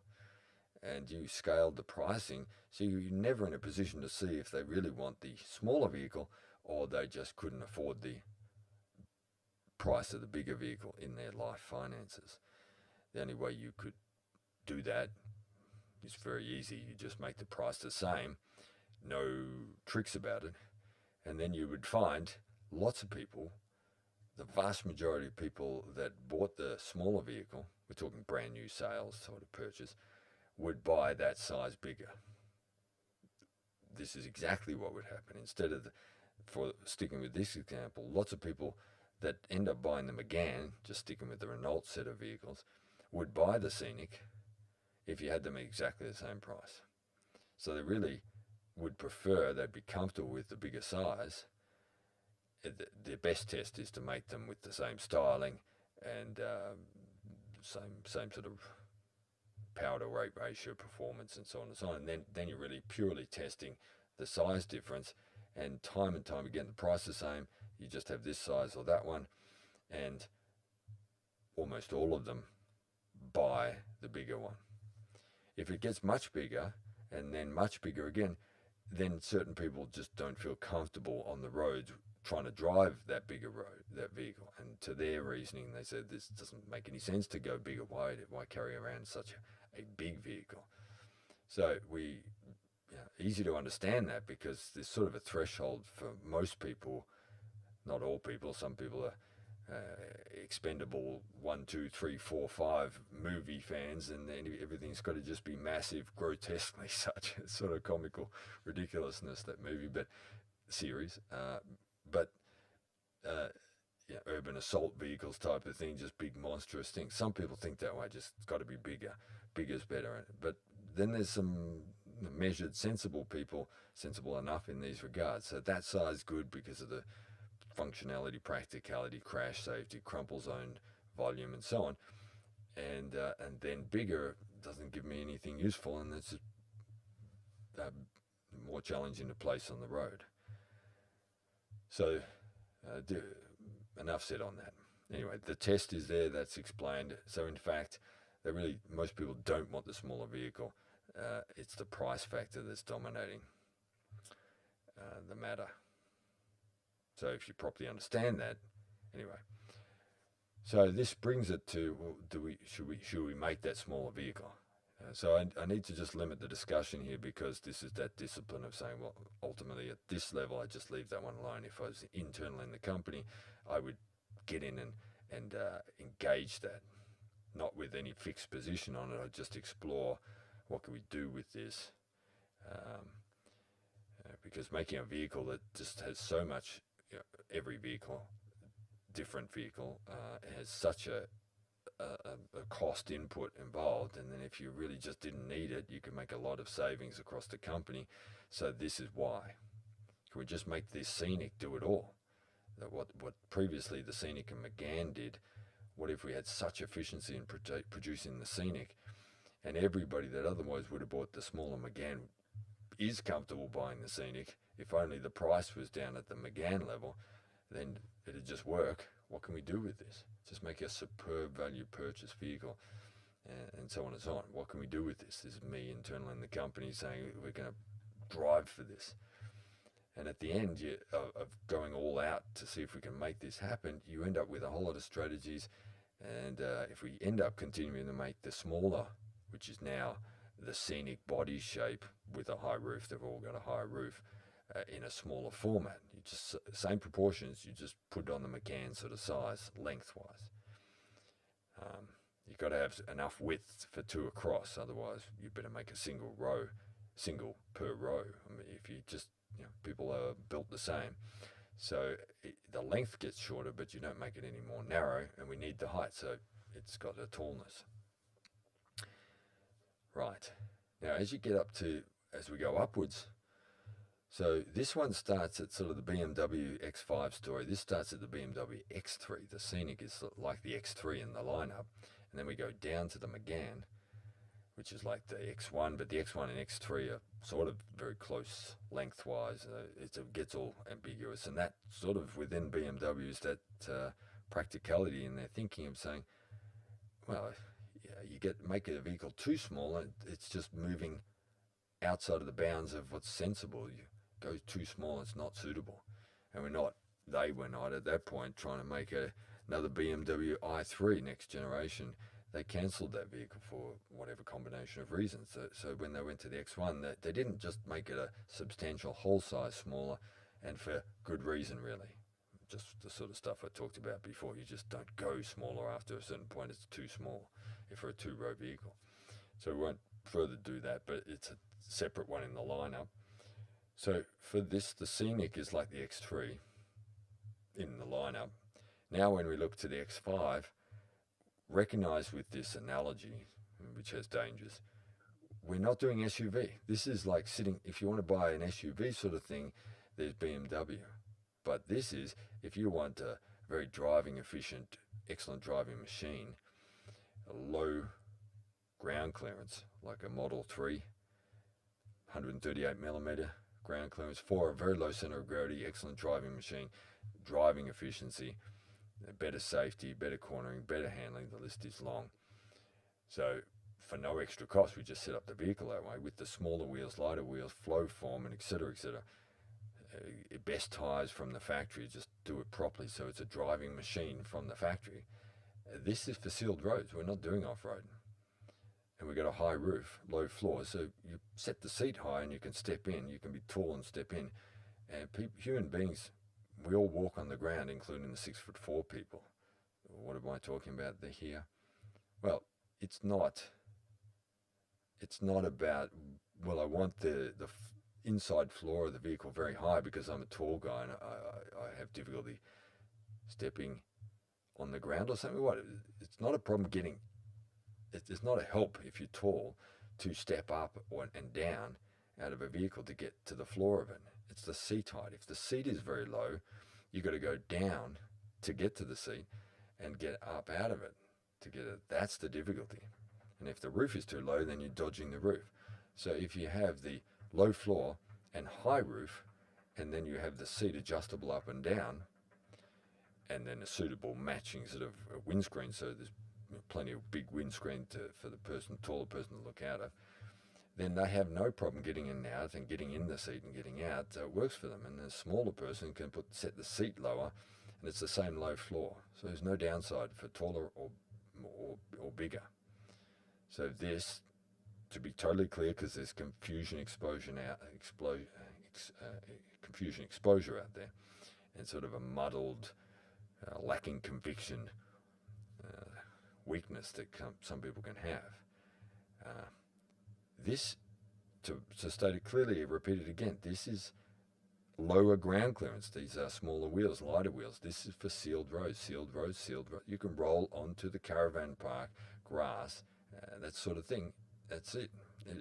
and you scaled the pricing, so you're never in a position to see if they really want the smaller vehicle or they just couldn't afford the price of the bigger vehicle in their life finances. The only way you could do that is very easy. You just make the price the same, no tricks about it, and then you would find lots of people, the vast majority of people that bought the smaller vehicle, we're talking brand new sales sort of purchase, would buy that size bigger. This is exactly what would happen. Instead of, for sticking with this example, lots of people that end up buying the Megane, just sticking with the Renault set of vehicles, would buy the Scenic if you had them at exactly the same price. So they really would prefer, they'd be comfortable with the bigger size. The best test is to make them with the same styling and same sort of power to weight ratio, performance, and so on and so on. And then you're really purely testing the size difference, and time again, the price is the same. You just have this size or that one, and almost all of them buy the bigger one. If it gets much bigger and then much bigger again, then certain people just don't feel comfortable on the roads trying to drive that bigger road, that vehicle. And to their reasoning, they said this doesn't make any sense to go bigger. Why carry around such a big vehicle? So easy to understand that, because there's sort of a threshold for most people, not all people. Some people are expendable 1, 2, 3, 4, 5 movie fans, and then everything's got to just be massive, grotesquely such. It's sort of comical ridiculousness, that movie, but series. But urban assault vehicles type of thing, just big monstrous things. Some people think that way, just it's got to be bigger. Bigger's better. But then there's some measured, sensible people, sensible enough in these regards. So that size good because of the functionality, practicality, crash safety, crumple zone, volume, and so on. And then bigger doesn't give me anything useful, and it's more challenging to place on the road. So enough said on that. Anyway, the test is there, that's explained. So in fact, most people don't want the smaller vehicle. It's the price factor that's dominating the matter. So if you properly understand that, anyway. So this brings it to, well, should we make that smaller vehicle? So I need to just limit the discussion here, because this is that discipline of saying, well, ultimately at this level, I just leave that one alone. If I was internal in the company, I would get in and engage that, not with any fixed position on it. I'd just explore what can we do with this, because making a vehicle that just has so much, every vehicle, different vehicle, has such a cost input involved, and then if you really just didn't need it, you can make a lot of savings across the company. So this is why. Can we just make this Scenic do it all? That what previously the Scenic and Megane did, what if we had such efficiency in producing the Scenic, and everybody that otherwise would have bought the smaller Megane is comfortable buying the Scenic? If only the price was down at the Megane level, then it'd just work. What can we do with this? Just make a superb value purchase vehicle, and so on and so on. What can we do with this? This is me internal in the company saying we're going to drive for this. And at the end of going all out to see if we can make this happen, you end up with a whole lot of strategies. And if we end up continuing to make the smaller, which is now the Scenic body shape with a high roof, they've all got a high roof, in a smaller format. You just same proportions, you just put it on the Megane sort of size, lengthwise. You've got to have enough width for 2 across, otherwise you better make a single per row. I mean, if you just, people are built the same. So the length gets shorter, but you don't make it any more narrow, and we need the height, so it's got a tallness. Right. Now, as we go upwards, so this one starts at sort of the BMW X5 story. This starts at the BMW X3. The Scenic is like the X3 in the lineup. And then we go down to the Megane, which is like the X1, but the X1 and X3 are sort of very close lengthwise. It gets all ambiguous. And that sort of within BMW is that practicality in their thinking of saying, well, make a vehicle too small, and it's just moving outside of the bounds of what's sensible. You go too small, it's not suitable. And they were not at that point trying to make another BMW i3 next generation. They cancelled that vehicle for whatever combination of reasons. So when they went to the X1, they didn't just make it a substantial whole size smaller, and for good reason, really. Just the sort of stuff I talked about before. You just don't go smaller after a certain point. It's too small for a 2-row vehicle. So we won't further do that, but it's a separate one in the lineup. So for this, the Scenic is like the X3 in the lineup. Now when we look to the X5, recognize with this analogy, which has dangers, we're not doing SUV. This is like if you want to buy an SUV sort of thing, there's BMW. But this is, if you want a very driving efficient excellent driving machine, a low ground clearance, like a Model 3, 138mm ground clearance, for a very low center of gravity, excellent driving machine, driving efficiency, better safety, better cornering, better handling, the list is long. So for no extra cost, we just set up the vehicle that way with the smaller wheels, lighter wheels, flow form, and etc. etc. Best tyres from the factory, just do it properly so it's a driving machine from the factory. This is for sealed roads, we're not doing off-road. And we've got a high roof, low floor, so you set the seat high and you can step in, you can be tall and step in. And human beings, we all walk on the ground, including the 6'4" people. What am I talking about here? Well, it's not about, well, I want the inside floor of the vehicle very high because I'm a tall guy and I have difficulty stepping on the ground or something. What? It's not a problem getting, it's not a help if you're tall to step up and down out of a vehicle to get to the floor of it. It's the seat height. If the seat is very low, you've got to go down to get to the seat and get up out of it to get it. That's the difficulty. And if the roof is too low, then you're dodging the roof. So if you have the low floor and high roof, and then you have the seat adjustable up and down, and then a suitable matching sort of windscreen, so there's plenty of big windscreen for the taller person to look out of, then they have no problem getting in and out and getting in the seat and getting out. It works for them. And the smaller person can set the seat lower, and it's the same low floor. So there's no downside for taller or bigger. So this, to be totally clear, because there's confusion exposure out there, and sort of a muddled, lacking conviction, weakness that some people can have. This, to state it clearly, repeat it again, this is lower ground clearance. These are smaller wheels, lighter wheels. This is for sealed roads, sealed roads, sealed roads. You can roll onto the caravan park, grass, that sort of thing. That's it.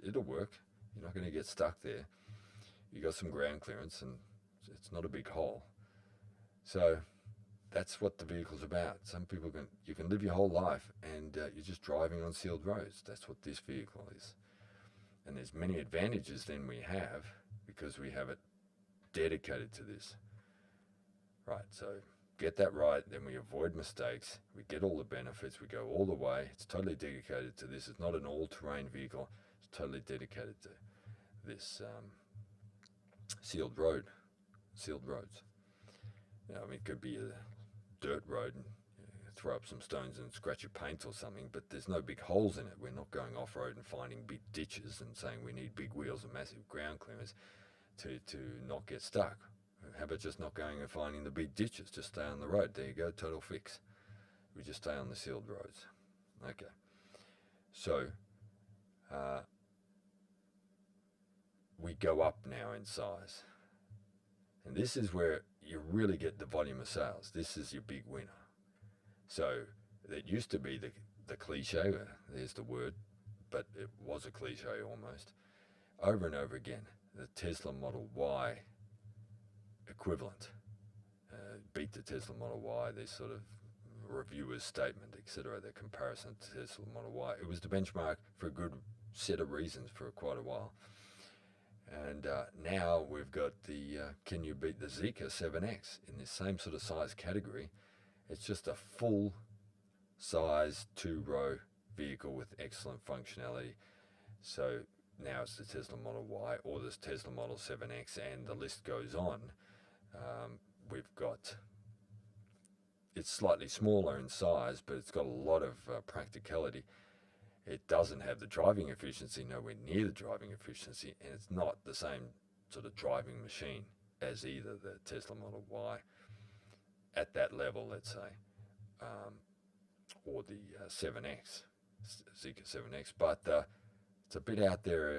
It'll work. You're not going to get stuck there. You got some ground clearance and it's not a big hole. So that's what the vehicle's about. Some people you can live your whole life and you're just driving on sealed roads. That's what this vehicle is. And there's many advantages then we have because we have it dedicated to this. Right, so get that right, then we avoid mistakes, we get all the benefits, we go all the way. It's totally dedicated to this. It's not an all-terrain vehicle. It's totally dedicated to this sealed roads. It could be a dirt road and throw up some stones and scratch your paint or something, but there's no big holes in it. We're not going off-road and finding big ditches and saying we need big wheels and massive ground clearance to not get stuck. How about just not going and finding the big ditches? Just stay on the road. There you go, total fix. We just stay on the sealed roads. Okay. So we go up now in size. And this is where you really get the volume of sales. This is your big winner. So it used to be the cliche, there's the word, but it was a cliche almost, over and over again. The Tesla Model Y equivalent beat the Tesla Model Y, this sort of reviewer's statement, etc., the comparison to Tesla Model Y. It was the benchmark for a good set of reasons for quite a while. And now we've got the, can you beat the Zeekr 7X in this same sort of size category? It's just a full size 2-row vehicle with excellent functionality. So now it's the Tesla Model Y or this Tesla Model 7X, and the list goes on. We've got, it's slightly smaller in size, but it's got a lot of practicality. It doesn't have the driving efficiency, nowhere near the driving efficiency, and it's not the same sort of driving machine as either the Tesla Model Y at that level, let's say, or the 7X, Zeekr 7X, but it's a bit out there,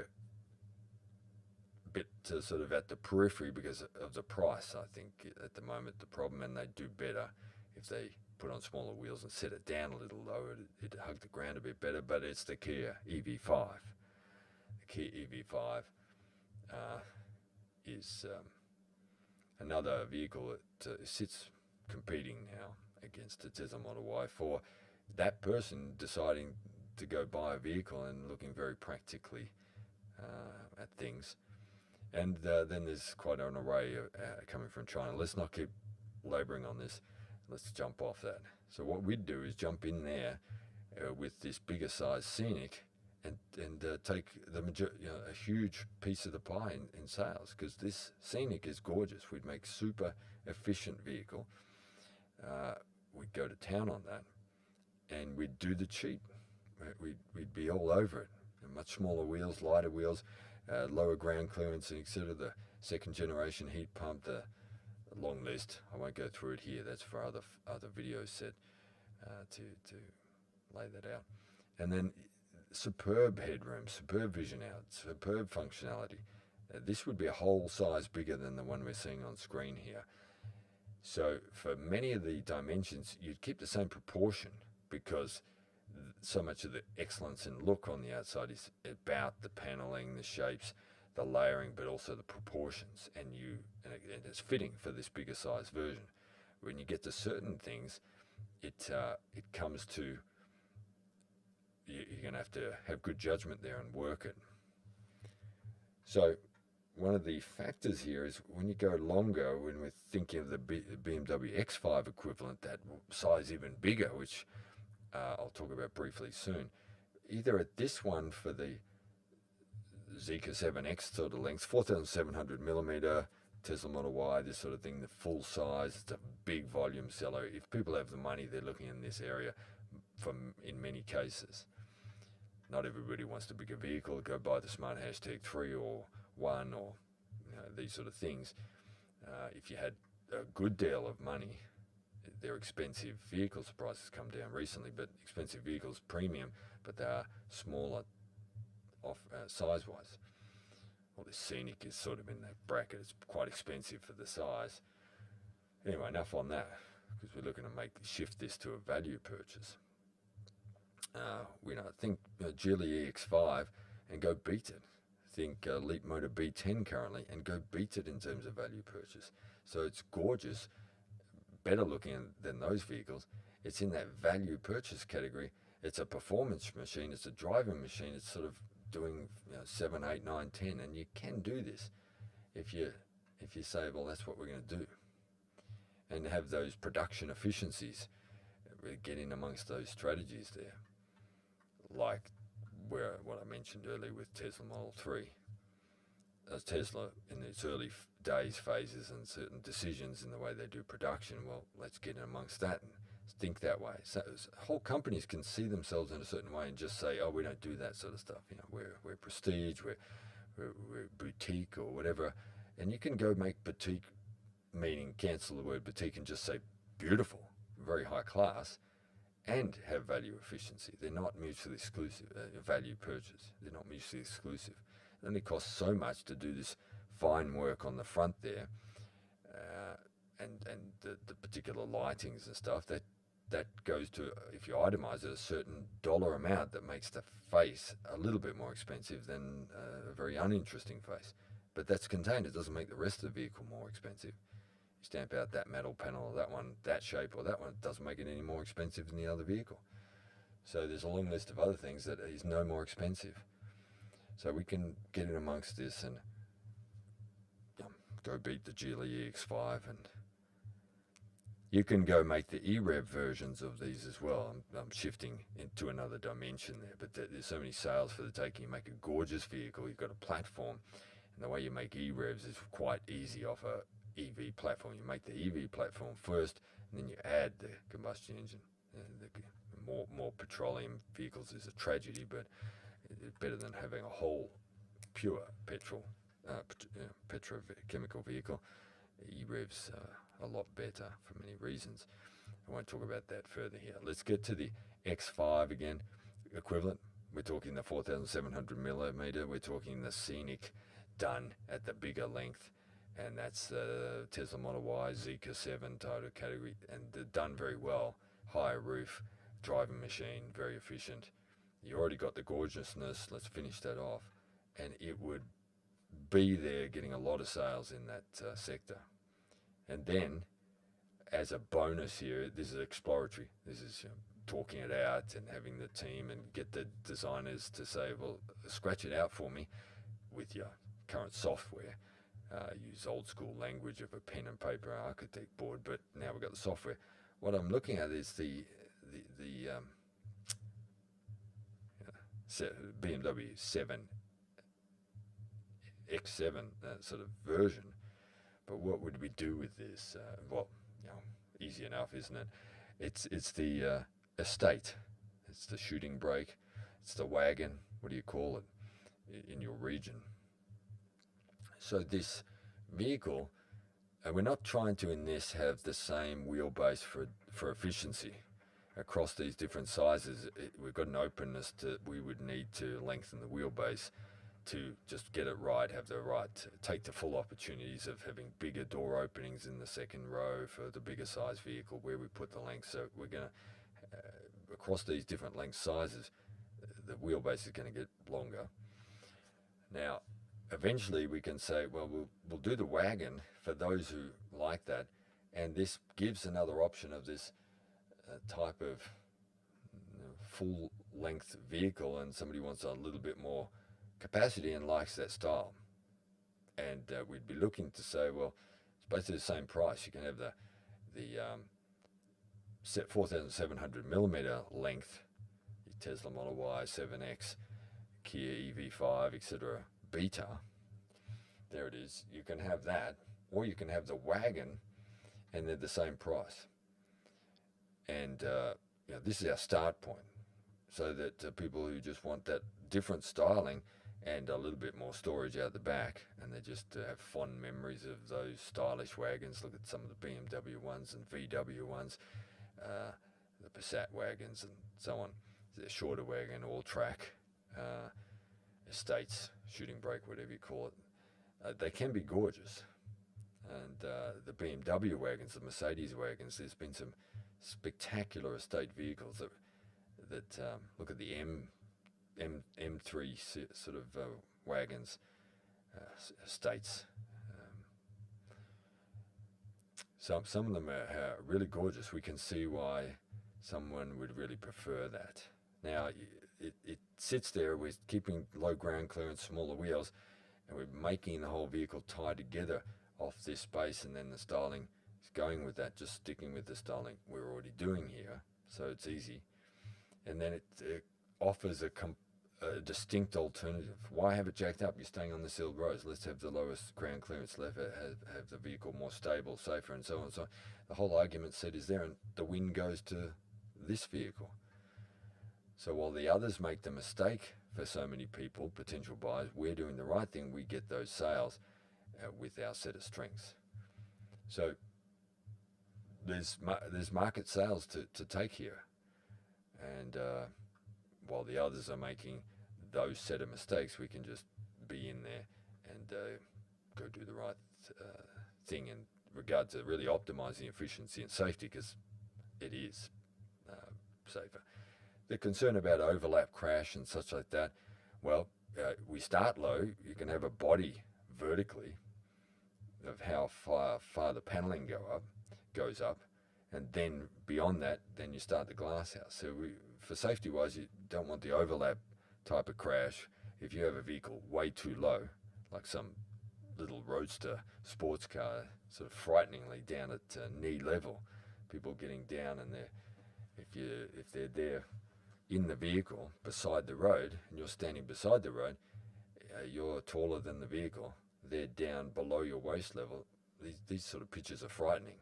a bit sort of at the periphery because of the price, I think, at the moment, the problem, and they do better if they put on smaller wheels and set it down a little lower. It'd hug the ground a bit better, but it's the Kia EV5. The Kia EV5 is another vehicle that sits competing now against a Tesla Model Y for that person deciding to go buy a vehicle and looking very practically at things. And then there's quite an array coming from China. Let's not keep labouring on this. Let's jump off that. So what we'd do is jump in there with this bigger size Scenic and take a huge piece of the pie in sales, because this Scenic is gorgeous. We'd make super efficient vehicle. We'd go to town on that, and we'd do the cheap. We'd be all over it. Much smaller wheels, lighter wheels, lower ground clearance, etc. The second generation heat pump, the long list. I won't go through it here. That's for other videos set to lay that out. And then superb headroom, superb vision out, superb functionality. This would be a whole size bigger than the one we're seeing on screen here. So for many of the dimensions, you'd keep the same proportion, because so much of the excellence in look on the outside is about the paneling, the shapes, the layering, but also the proportions, and it's fitting for this bigger size version. When you get to certain things, it comes to you're going to have good judgment there and work it. So one of the factors here is when you go longer, when we're thinking of the BMW X5 equivalent, that size even bigger, which I'll talk about briefly soon. Either at this one for the Zeekr 7X sort of length, 4,700 millimeter, Tesla Model Y, this sort of thing, the full size, it's a big volume seller. If people have the money, they're looking in this area in many cases. Not everybody wants the bigger vehicle. Go buy the Smart Hashtag 3 or 1 or these sort of things. If you had a good deal of money, they're expensive vehicles. The prices come down recently, but expensive vehicles, premium, but they are smaller size-wise. Well, the Scenic is sort of in that bracket. It's quite expensive for the size. Anyway, enough on that, because we're looking to shift this to a value purchase. Think Geely EX5 and go beat it. Think Leapmotor B10 currently and go beat it in terms of value purchase. So it's gorgeous, better looking than those vehicles. It's in that value purchase category. It's a performance machine. It's a driving machine. It's sort of doing 7, 8, 9, 10, and you can do this if you say, well, that's what we're going to do, and have those production efficiencies. Get in amongst those strategies there, like what I mentioned earlier with Tesla Model 3. As Tesla in its early days, phases, and certain decisions in the way they do production, well, let's get in amongst that and think that way. So whole companies can see themselves in a certain way and just say, oh, we don't do that sort of stuff. We're prestige, we're boutique or whatever. And you can go make boutique, meaning cancel the word boutique and just say beautiful, very high class, and have value efficiency. They're not mutually exclusive. Value purchase. They're not mutually exclusive. It only costs so much to do this fine work on the front there, and the particular lightings and stuff. That goes to, if you itemize it, a certain dollar amount that makes the face a little bit more expensive than a very uninteresting face. But that's contained. It doesn't make the rest of the vehicle more expensive. You stamp out that metal panel or that one, that shape or that one, it doesn't make it any more expensive than the other vehicle. So there's a long list of other things that is no more expensive. So we can get in amongst this and go beat the Geely EX5, and you can go make the E-Rev versions of these as well. I'm shifting into another dimension there, but there's so many sales for the taking. You make a gorgeous vehicle, you've got a platform, and the way you make E-Revs is quite easy off a EV platform. You make the EV platform first, and then you add the combustion engine. More petroleum vehicles is a tragedy, but it's better than having a whole pure petrochemical vehicle. E-Revs a lot better for many reasons. I won't talk about that further here. Let's get to the X5 again, equivalent. We're talking the 4,700 millimeter. We're talking the Scenic done at the bigger length, and that's the Tesla Model Y, Zeekr 7 Toyota category, and they're done very well. Higher roof, driving machine, very efficient. You already got the gorgeousness. Let's finish that off, and it would be there getting a lot of sales in that sector. And then as a bonus here, this is exploratory. This is talking it out and having the team and get the designers to say, well, scratch it out for me with your current software. Use old school language of a pen and paper architect board, but now we've got the software. What I'm looking at is the BMW 7 X7 sort of version. But what would we do with this? Well, easy enough, isn't it? It's the estate. It's the shooting brake. It's the wagon. What do you call it in your region? So this vehicle, we're not trying to in this have the same wheelbase for efficiency across these different sizes. We've got an openness that we would need to lengthen the wheelbase to just get it right, have the right, take the full opportunities of having bigger door openings in the second row for the bigger size vehicle where we put the length. So we're going to, across these different length sizes, the wheelbase is going to get longer. Now, eventually we can say, well, we'll do the wagon for those who like that, and this gives another option of this type of full length vehicle, and somebody wants a little bit more capacity and likes that style. And we'd be looking to say, well, it's basically the same price. You can have the 4,700 millimeter length, your Tesla Model Y, 7X, Kia EV5, etc. Beta. There it is. You can have that, or you can have the wagon, and they're the same price. And this is our start point, so that people who just want that different styling and a little bit more storage out the back, and they just have fond memories of those stylish wagons. Look at some of the BMW ones and VW ones, the Passat wagons and so on. The shorter wagon, all track, estates, shooting brake, whatever you call it. They can be gorgeous. And the BMW wagons, the Mercedes wagons, there's been some spectacular estate vehicles that look at the M3 sort of wagons, estates. Some of them are really gorgeous. We can see why someone would really prefer that. Now, it sits there with keeping low ground clearance, smaller wheels, and we're making the whole vehicle tie together off this space, and then the styling is going with that, just sticking with the styling we're already doing here, so it's easy. And then it offers a distinct alternative. Why have it jacked up? You're staying on the sealed roads. Let's have the lowest ground clearance, have the vehicle more stable, safer, and so on. So the whole argument set is there, and the win goes to this vehicle. So while the others make the mistake for so many people, potential buyers, we're doing the right thing. We get those sales with our set of strengths. So there's market sales to take here, and while the others are making those set of mistakes, we can just be in there and go do the right thing in regard to really optimizing efficiency and safety, because it is safer. The concern about overlap, crash, and such like that, well, we start low. You can have a body vertically of how far the paneling goes up, and then beyond that, then you start the glass house. So for safety wise, you don't want the overlap type of crash. If you have a vehicle way too low, like some little roadster sports car, sort of frighteningly down at knee level, people getting down, and if they're there in the vehicle beside the road, and you're standing beside the road, you're taller than the vehicle, they're down below your waist level. These sort of pictures are frightening.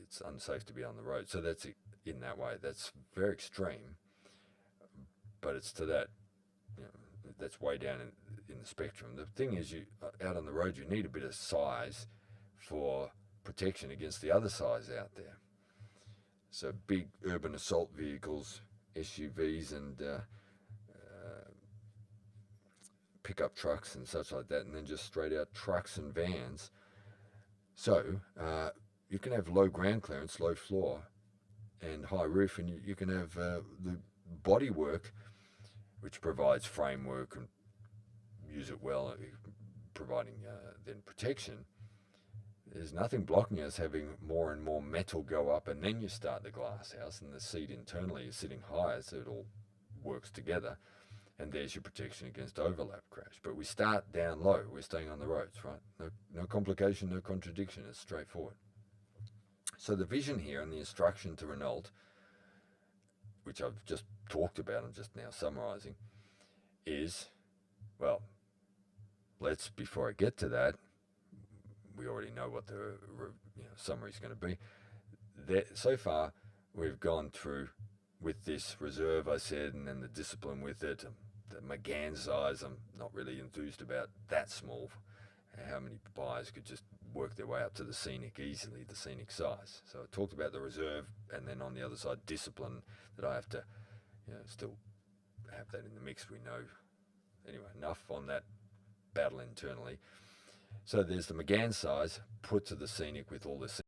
It's unsafe to be on the road. So that's in that way. That's very extreme, but it's to that, that's way down in the spectrum. The thing is, you out on the road, you need a bit of size for protection against the other size out there. So big urban assault vehicles, SUVs, and pickup trucks and such like that, and then just straight out trucks and vans. So you can have low ground clearance, low floor, and high roof, and you can have the body work, which provides framework and use it well, providing then protection. there's nothing blocking us having more and more metal go up, and then you start the glass house, and the seat internally is sitting higher, so it all works together, and there's your protection against overlap crash. But we start down low, we're staying on the roads, right? No complication, no contradiction, it's straightforward. So the vision here and the instruction to Renault, which I've just talked about, I'm just now summarising, is, well, before I get to that, we already know what the summary is going to be. So far, we've gone through with this reserve, I said, and then the discipline with it, the McGann size. I'm not really enthused about that small. How many buyers could just work their way up to the Scenic easily, the Scenic size? So I talked about the reserve, and then on the other side, discipline, that I have to still have that in the mix. We know. Anyway, enough on that battle internally. So there's the McGann size put to the Scenic with all this